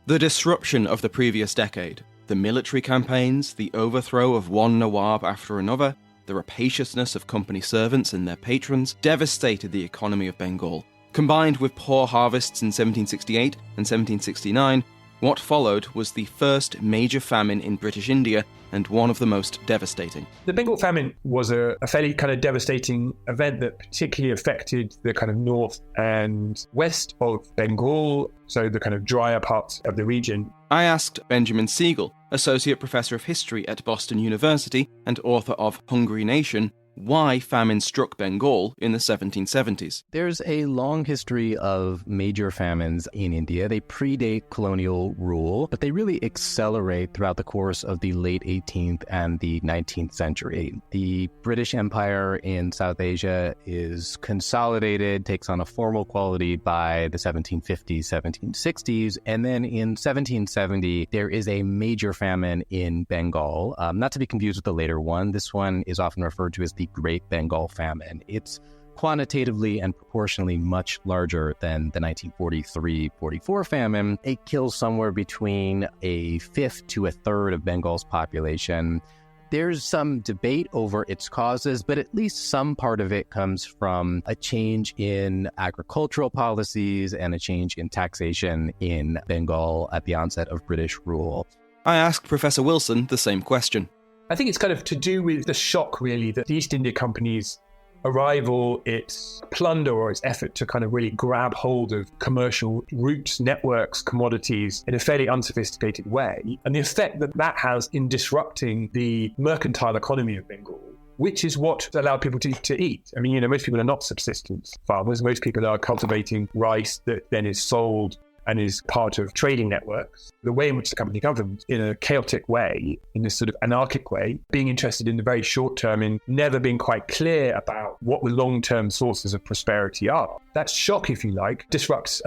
The disruption of the previous decade, the military campaigns, the overthrow of one Nawab after another, the rapaciousness of company servants and their patrons devastated the economy of Bengal. Combined with poor harvests in 1768 and 1769, what followed was the first major famine in British India and one of the most devastating. The Bengal famine was a fairly kind of devastating event that particularly affected the kind of north and west of Bengal, so the kind of drier parts of the region. I asked Benjamin Siegel, Associate Professor of History at Boston University and author of Hungry Nation, why famine struck Bengal in the 1770s. There's a long history of major famines in India. They predate colonial rule, but they really accelerate throughout the course of the late 18th and the 19th century. The British Empire in South Asia is consolidated, takes on a formal quality by the 1750s, 1760s, and then in 1770, there is a major famine in Bengal, not to be confused with the later one. This one is often referred to as the Great Bengal Famine. It's quantitatively and proportionally much larger than the 1943-44 famine. It kills somewhere between a fifth to a third of Bengal's population. There's some debate over its causes, but at least some part of it comes from a change in agricultural policies and a change in taxation in Bengal at the onset of British rule. I asked Professor Wilson the same question. I think it's kind of to do with the shock, really, that the East India Company's arrival, its plunder or its effort to kind of really grab hold of commercial routes, networks, commodities in a fairly unsophisticated way, and the effect that that has in disrupting the mercantile economy of Bengal, which is what allowed people to eat. I mean, most people are not subsistence farmers. Most people are cultivating rice that then is sold and is part of trading networks. The way in which the company governs in a chaotic way, in this sort of anarchic way, being interested in the very short term, in never being quite clear about what the long-term sources of prosperity are. That shock, if you like, disrupts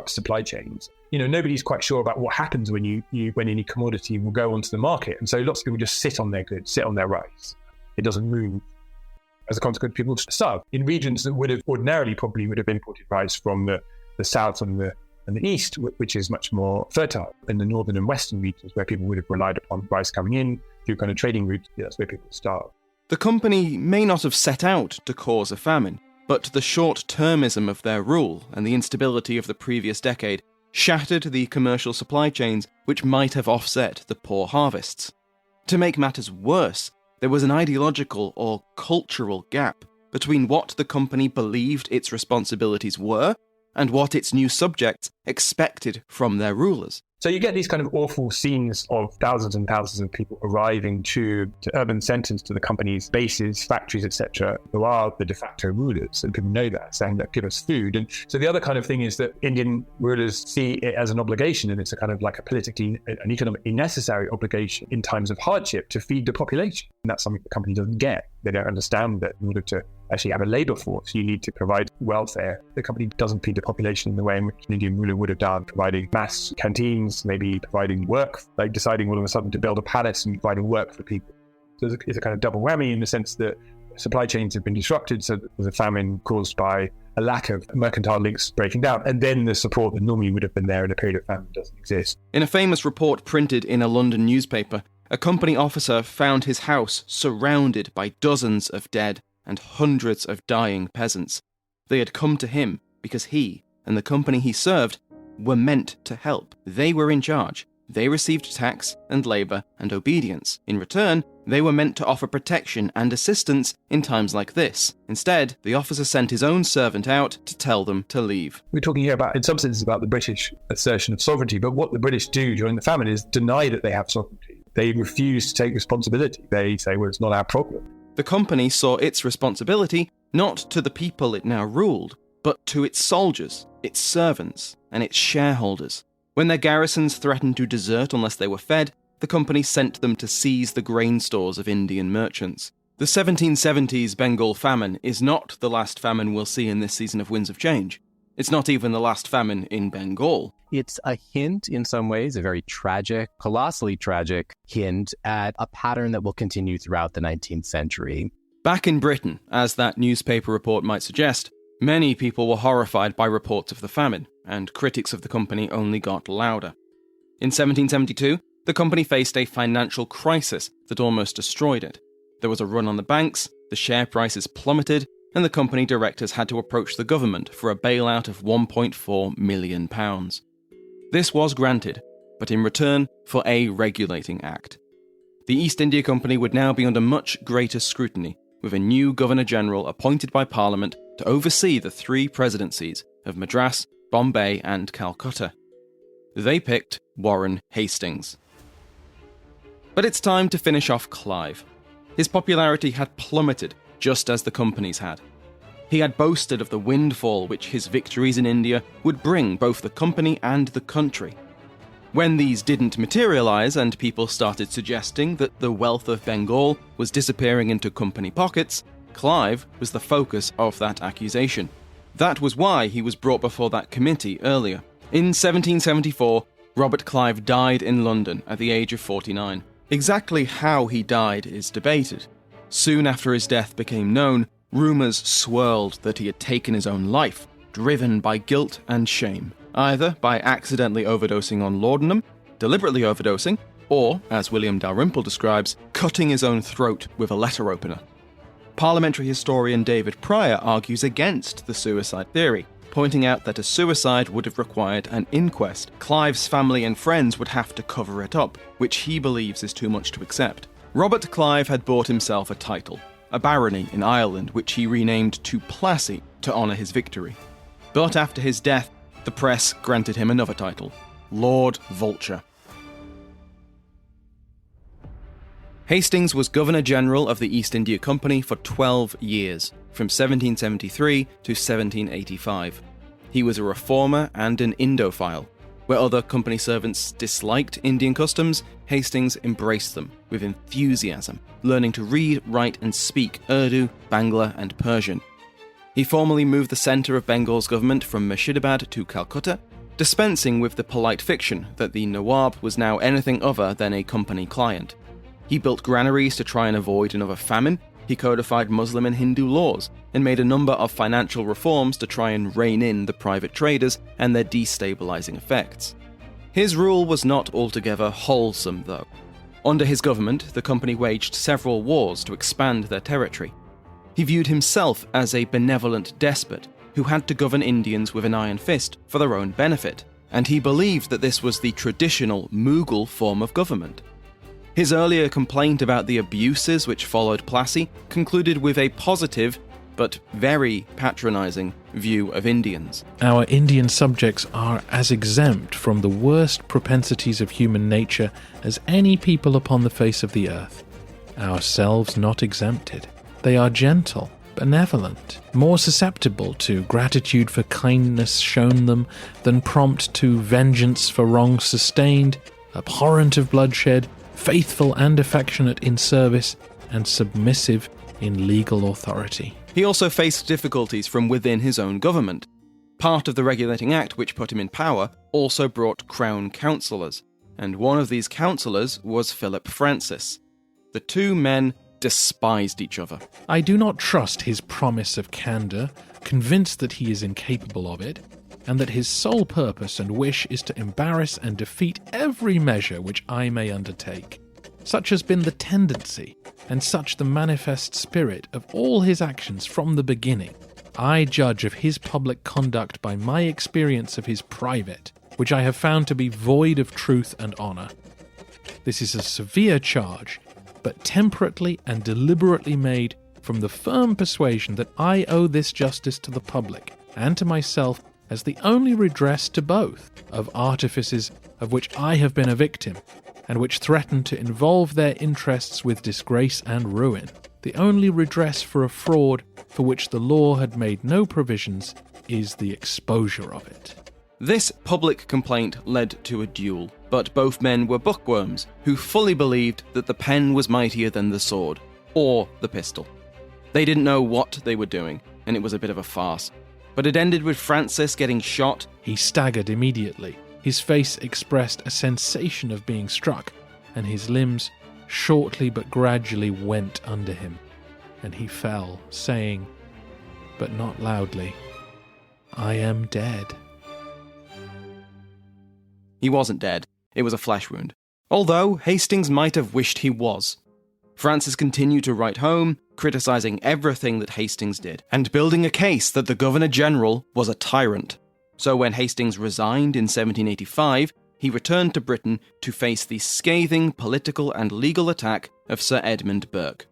supply chains. Nobody's quite sure about what happens when any commodity will go onto the market. And so lots of people just sit on their goods, sit on their rice. it doesn't move. As a consequence, people starve. In regions that would have ordinarily probably would have imported rice from the south and the east, which is much more fertile. In the northern and western regions, where people would have relied upon rice coming in through kind of trading routes, that's where people starve. The company may not have set out to cause a famine, but the short-termism of their rule and the instability of the previous decade shattered the commercial supply chains which might have offset the poor harvests. To make matters worse, there was an ideological or cultural gap between what the company believed its responsibilities were and what its new subjects expected from their rulers. So you get these kind of awful scenes of thousands and thousands of people arriving to urban centres, to the company's bases, factories, etc., who are the de facto rulers, and people know that, saying that give us food. And so the other kind of thing is that Indian rulers see it as an obligation, and it's a kind of like a politically and economically necessary obligation in times of hardship to feed the population. And that's something the company doesn't get. They don't understand that in order to actually have a labour force, you need to provide welfare. The company doesn't feed the population in the way in which an Indian ruler would have done, providing mass canteens, maybe providing work, like deciding all of a sudden to build a palace and providing work for people. So it's a kind of double whammy in the sense that supply chains have been disrupted, so there's a famine caused by a lack of mercantile links breaking down, and then the support that normally would have been there in a period of famine doesn't exist. In a famous report printed in a London newspaper, a company officer found his house surrounded by dozens of dead and hundreds of dying peasants. They had come to him because he and the company he served were meant to help. They were in charge. They received tax and labour and obedience. In return, they were meant to offer protection and assistance in times like this. Instead, the officer sent his own servant out to tell them to leave. We're talking here about, in some sense, about the British assertion of sovereignty, but what the British do during the famine is deny that they have sovereignty. They refuse to take responsibility. They say, well, it's not our problem. The company saw its responsibility not to the people it now ruled, but to its soldiers, its servants, and its shareholders. When their garrisons threatened to desert unless they were fed, the company sent them to seize the grain stores of Indian merchants. The 1770s Bengal famine is not the last famine we'll see in this season of Winds of Change. It's not even the last famine in Bengal. It's a hint in some ways, a very tragic, colossally tragic hint at a pattern that will continue throughout the 19th century. Back in Britain, as that newspaper report might suggest, many people were horrified by reports of the famine, and critics of the company only got louder. In 1772, the company faced a financial crisis that almost destroyed it. There was a run on the banks, the share prices plummeted, and the company directors had to approach the government for a bailout of £1.4 million. This was granted, but in return for a regulating act. The East India Company would now be under much greater scrutiny, with a new Governor-General appointed by Parliament to oversee the three presidencies of Madras, Bombay and Calcutta. They picked Warren Hastings. But it's time to finish off Clive. His popularity had plummeted, just as the company's had. He had boasted of the windfall which his victories in India would bring both the company and the country. When these didn't materialise and people started suggesting that the wealth of Bengal was disappearing into company pockets, Clive was the focus of that accusation. That was why he was brought before that committee earlier. In 1774, Robert Clive died in London at the age of 49. Exactly how he died is debated. Soon after his death became known, rumours swirled that he had taken his own life, driven by guilt and shame, either by accidentally overdosing on laudanum, deliberately overdosing, or, as William Dalrymple describes, cutting his own throat with a letter opener. Parliamentary historian David Pryor argues against the suicide theory, pointing out that a suicide would have required an inquest. Clive's family and friends would have to cover it up, which he believes is too much to accept. Robert Clive had bought himself a title, a barony in Ireland, which he renamed to Plassey to honour his victory. But after his death, the press granted him another title, Lord Vulture. Hastings was Governor-General of the East India Company for 12 years, from 1773 to 1785. He was a reformer and an Indophile. Where other company servants disliked Indian customs, Hastings embraced them with enthusiasm, learning to read, write and speak Urdu, Bangla and Persian. He formally moved the centre of Bengal's government from Murshidabad to Calcutta, dispensing with the polite fiction that the Nawab was now anything other than a company client. He built granaries to try and avoid another famine, he codified Muslim and Hindu laws, and made a number of financial reforms to try and rein in the private traders and their destabilizing effects. His rule was not altogether wholesome, though. Under his government, the company waged several wars to expand their territory. He viewed himself as a benevolent despot who had to govern Indians with an iron fist for their own benefit, and he believed that this was the traditional Mughal form of government. His earlier complaint about the abuses which followed Plassey concluded with a positive, but very patronizing, view of Indians. Our Indian subjects are as exempt from the worst propensities of human nature as any people upon the face of the earth. Ourselves not exempted. They are gentle, benevolent, more susceptible to gratitude for kindness shown them than prompt to vengeance for wrongs sustained, abhorrent of bloodshed, faithful and affectionate in service, and submissive in legal authority. He also faced difficulties from within his own government. Part of the Regulating Act which put him in power also brought Crown councillors, and one of these councillors was Philip Francis. The two men despised each other. I do not trust his promise of candour, convinced that he is incapable of it, and that his sole purpose and wish is to embarrass and defeat every measure which I may undertake. Such has been the tendency, and such the manifest spirit of all his actions from the beginning. I judge of his public conduct by my experience of his private, which I have found to be void of truth and honour. This is a severe charge, but temperately and deliberately made from the firm persuasion that I owe this justice to the public, and to myself as the only redress to both of artifices of which I have been a victim, and which threaten to involve their interests with disgrace and ruin. The only redress for a fraud for which the law had made no provisions is the exposure of it. This public complaint led to a duel, but both men were bookworms who fully believed that the pen was mightier than the sword, or the pistol. They didn't know what they were doing, and it was a bit of a farce. But it ended with Francis getting shot. He staggered immediately. His face expressed a sensation of being struck, and his limbs shortly but gradually went under him, and he fell, saying, but not loudly, "I am dead." He wasn't dead. It was a flesh wound. Although Hastings might have wished he was. Francis continued to write home, criticising everything that Hastings did, and building a case that the Governor-General was a tyrant. So when Hastings resigned in 1785, he returned to Britain to face the scathing political and legal attack of Sir Edmund Burke.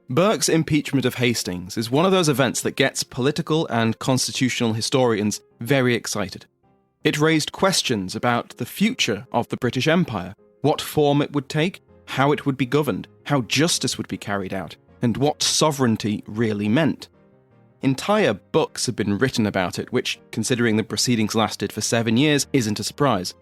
Burke's impeachment of Hastings is one of those events that gets political and constitutional historians very excited. It raised questions about the future of the British Empire, what form it would take, how it would be governed, how justice would be carried out, and what sovereignty really meant. Entire books have been written about it, which, considering the proceedings lasted for 7 years, isn't a surprise.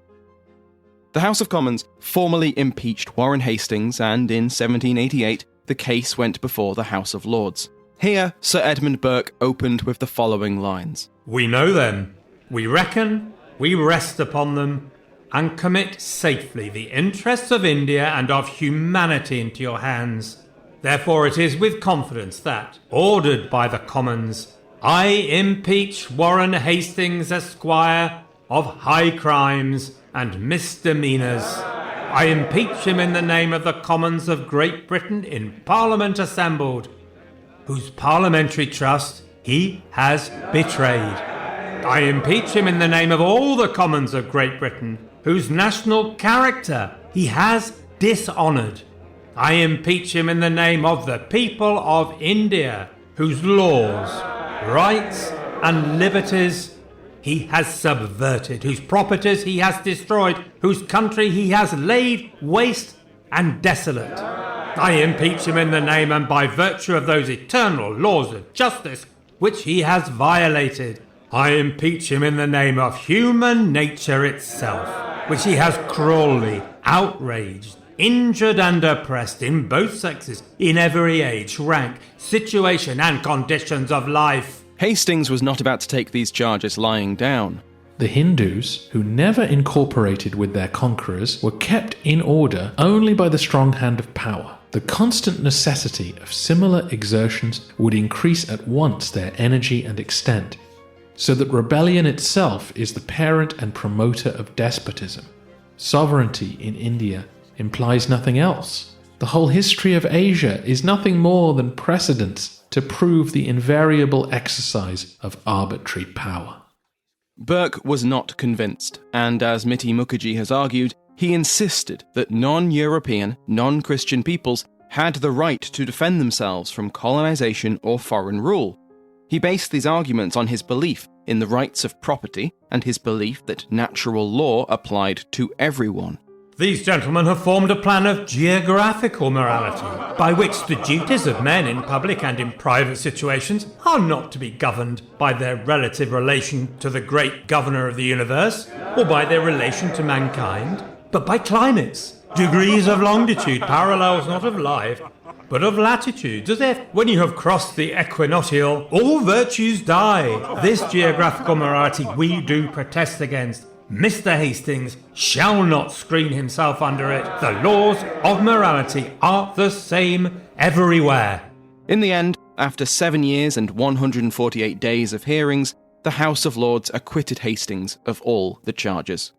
The House of Commons formally impeached Warren Hastings, and in 1788, the case went before the House of Lords. Here, Sir Edmund Burke opened with the following lines. "We know them, we reckon, we rest upon them, and commit safely the interests of India and of humanity into your hands. Therefore it is with confidence that, ordered by the Commons, I impeach Warren Hastings, Esquire, of high crimes and misdemeanours. I impeach him in the name of the Commons of Great Britain in Parliament assembled, whose parliamentary trust he has betrayed. I impeach him in the name of all the Commons of Great Britain, whose national character he has dishonoured. I impeach him in the name of the people of India, whose laws, rights, and liberties he has subverted, whose properties he has destroyed, whose country he has laid waste and desolate. I impeach him in the name and by virtue of those eternal laws of justice which he has violated. I impeach him in the name of human nature itself, which he has cruelly outraged, injured and oppressed in both sexes, in every age, rank, situation and conditions of life." Hastings was not about to take these charges lying down. The Hindus, who never incorporated with their conquerors, were kept in order only by the strong hand of power. The constant necessity of similar exertions would increase at once their energy and extent, so that rebellion itself is the parent and promoter of despotism. Sovereignty in India implies nothing else. The whole history of Asia is nothing more than precedents to prove the invariable exercise of arbitrary power. Burke was not convinced, and as Miti Mukherjee has argued, he insisted that non-European, non-Christian peoples had the right to defend themselves from colonization or foreign rule. He based these arguments on his belief in the rights of property and his belief that natural law applied to everyone. These gentlemen have formed a plan of geographical morality, by which the duties of men in public and in private situations are not to be governed by their relative relation to the great governor of the universe, or by their relation to mankind, but by climates, degrees of longitude, parallels not of life, but of latitudes, as if, when you have crossed the equinoctial, all virtues die. This geographical morality we do protest against. Mr. Hastings shall not screen himself under it. The laws of morality are the same everywhere. In the end, after 7 years and 148 days of hearings, the House of Lords acquitted Hastings of all the charges.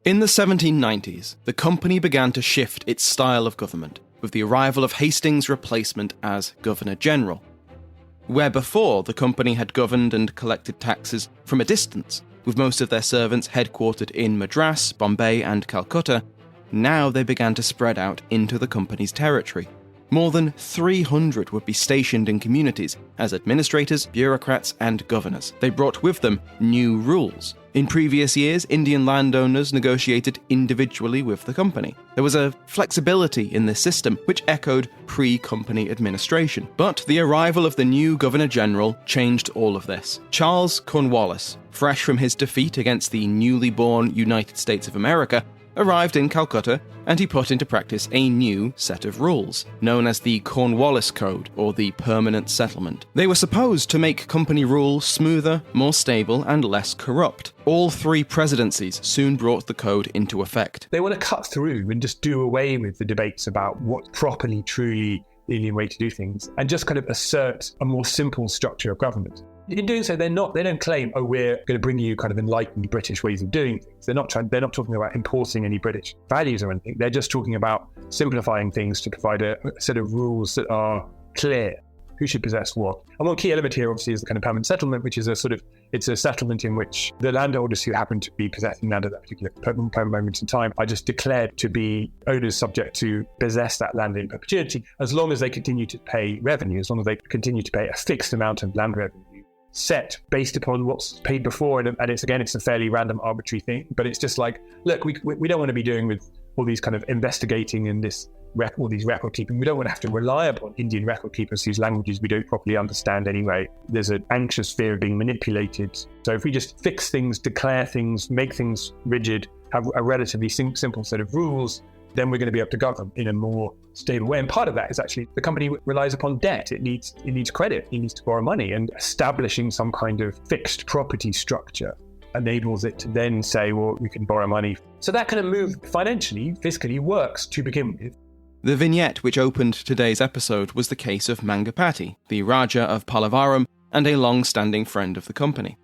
In the 1790s, the company began to shift its style of government, with the arrival of Hastings' replacement as Governor-General. Where before the company had governed and collected taxes from a distance, with most of their servants headquartered in Madras, Bombay and Calcutta, now they began to spread out into the company's territory. More than 300 would be stationed in communities as administrators, bureaucrats and governors. They brought with them new rules. In previous years, Indian landowners negotiated individually with the company. There was a flexibility in this system which echoed pre-company administration. But the arrival of the new Governor-General changed all of this. Charles Cornwallis, fresh from his defeat against the newly born United States of America, arrived in Calcutta, and he put into practice a new set of rules, known as the Cornwallis Code, or the Permanent Settlement. They were supposed to make company rule smoother, more stable, and less corrupt. All 3 presidencies soon brought the code into effect. They want to cut through and just do away with the debates about what's properly, truly the Indian way to do things, and just kind of assert a more simple structure of government. In doing so, they don't claim, oh, we're going to bring you kind of enlightened British ways of doing things. They're not talking about importing any British values or anything. They're just talking about simplifying things to provide a set of rules that are clear. Who should possess what? And one key element here, obviously, is the kind of permanent settlement, which is it's a settlement in which the landholders who happen to be possessing land at that particular moment in time are just declared to be owners subject to possess that land in perpetuity, as long as they continue to pay revenue, as long as they continue to pay a fixed amount of land revenue, set based upon what's paid before. And it's a fairly random, arbitrary thing, but it's just like, look, we don't want to be doing with all these kind of investigating and all these record keeping. We don't want to have to rely upon Indian record keepers whose languages we don't properly understand anyway. There's an anxious fear of being manipulated. So if we just fix things, declare things, make things rigid, have a relatively simple set of rules, then we're going to be able to govern in a more stable way. And part of that is actually the company relies upon debt. It needs credit. It needs to borrow money, and establishing some kind of fixed property structure enables it to then say, well, we can borrow money. So that kind of move financially, fiscally works to begin with. The vignette which opened today's episode was the case of Mangapati, the Raja of Pallavaram and a long-standing friend of the company.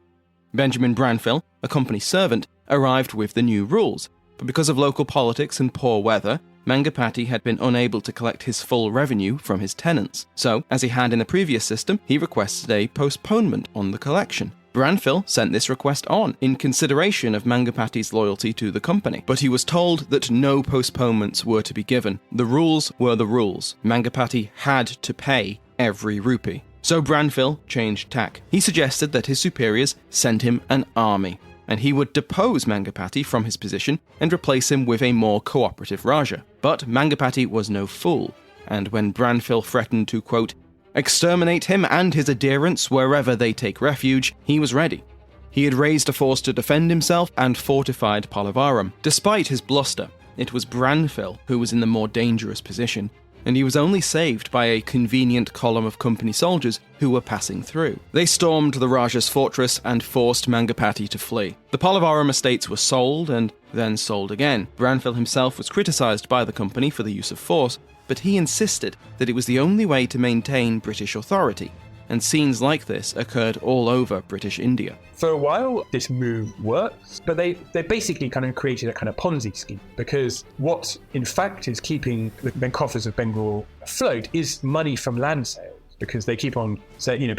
Benjamin Branfill, a company servant, arrived with the new rules, but because of local politics and poor weather, Mangapati had been unable to collect his full revenue from his tenants. So, as he had in the previous system, he requested a postponement on the collection. Branfill sent this request on in consideration of Mangapati's loyalty to the company, but he was told that no postponements were to be given. The rules were the rules. Mangapati had to pay every rupee. So Branfill changed tack. He suggested that his superiors send him an army, and he would depose Mangapati from his position and replace him with a more cooperative Raja. But Mangapati was no fool, and when Branfill threatened to, quote, exterminate him and his adherents wherever they take refuge, he was ready. He had raised a force to defend himself and fortified Pallavaram. Despite his bluster, it was Branfill who was in the more dangerous position, and he was only saved by a convenient column of company soldiers who were passing through. They stormed the Raja's fortress and forced Mangapati to flee. The Pallavaram estates were sold and then sold again. Branfil himself was criticised by the company for the use of force, but he insisted that it was the only way to maintain British authority, and scenes like this occurred all over British India. For a while, this move works, but they basically kind of created a kind of Ponzi scheme, because what, in fact, is keeping the coffers of Bengal afloat is money from land sales, because they keep on saying,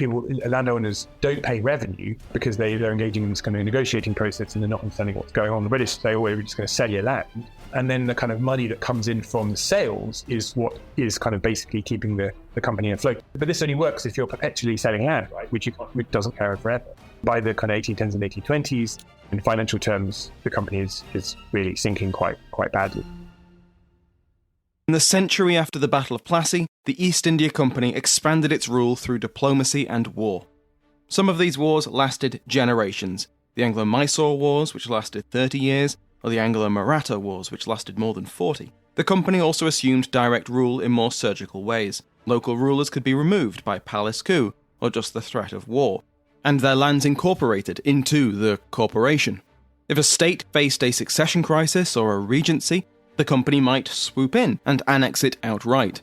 landowners don't pay revenue because they're engaging in this kind of negotiating process and they're not understanding what's going on. The British say, we're just going to sell your land. And then the kind of money that comes in from the sales is what is kind of basically keeping the company afloat. But this only works if you're perpetually selling land, right? Which doesn't carry forever. By the kind of 1810s and 1820s, in financial terms, the company is really sinking quite badly. In the century after the Battle of Plassey, the East India Company expanded its rule through diplomacy and war. Some of these wars lasted generations. The Anglo-Mysore Wars, which lasted 30 years, or the Anglo-Maratha Wars, which lasted more than 40. The company also assumed direct rule in more surgical ways. Local rulers could be removed by palace coup, or just the threat of war, and their lands incorporated into the corporation. If a state faced a succession crisis or a regency, the company might swoop in and annex it outright.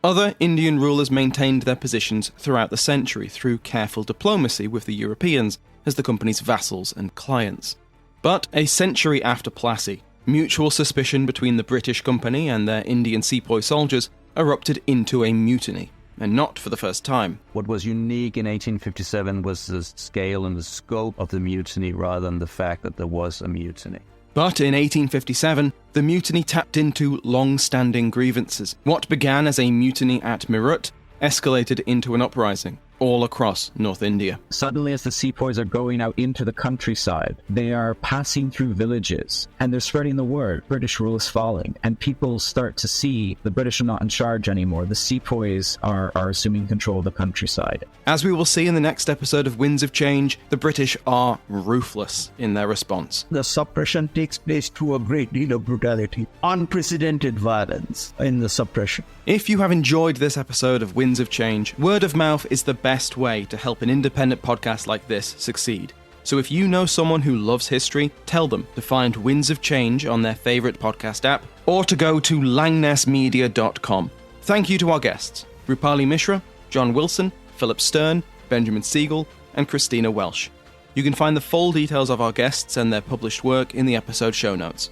Other Indian rulers maintained their positions throughout the century through careful diplomacy with the Europeans as the company's vassals and clients. But a century after Plassey, mutual suspicion between the British company and their Indian sepoy soldiers erupted into a mutiny, and not for the first time. What was unique in 1857 was the scale and the scope of the mutiny rather than the fact that there was a mutiny. But in 1857, the mutiny tapped into long-standing grievances. What began as a mutiny at Meerut escalated into an uprising all across North India. Suddenly, as the sepoys are going out into the countryside, they are passing through villages and they're spreading the word. British rule is falling, and people start to see the British are not in charge anymore. The sepoys are assuming control of the countryside. As we will see in the next episode of Winds of Change, the British are ruthless in their response. The suppression takes place through a great deal of brutality, unprecedented violence in the suppression. If you have enjoyed this episode of Winds of Change, word of mouth is the best way to help an independent podcast like this succeed. So if you know someone who loves history, tell them to find Winds of Change on their favourite podcast app, or to go to langnessmedia.com. Thank you to our guests, Rupali Mishra, John Wilson, Philip Stern, Benjamin Siegel, and Christina Welsh. You can find the full details of our guests and their published work in the episode show notes.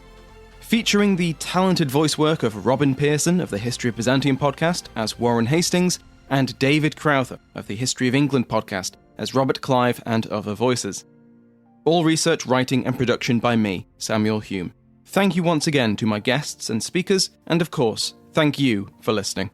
Featuring the talented voice work of Robin Pearson of the History of Byzantium podcast as Warren Hastings, and David Crowther of the History of England podcast as Robert Clive and other voices. All research, writing and production by me, Samuel Hume. Thank you once again to my guests and speakers, and of course, thank you for listening.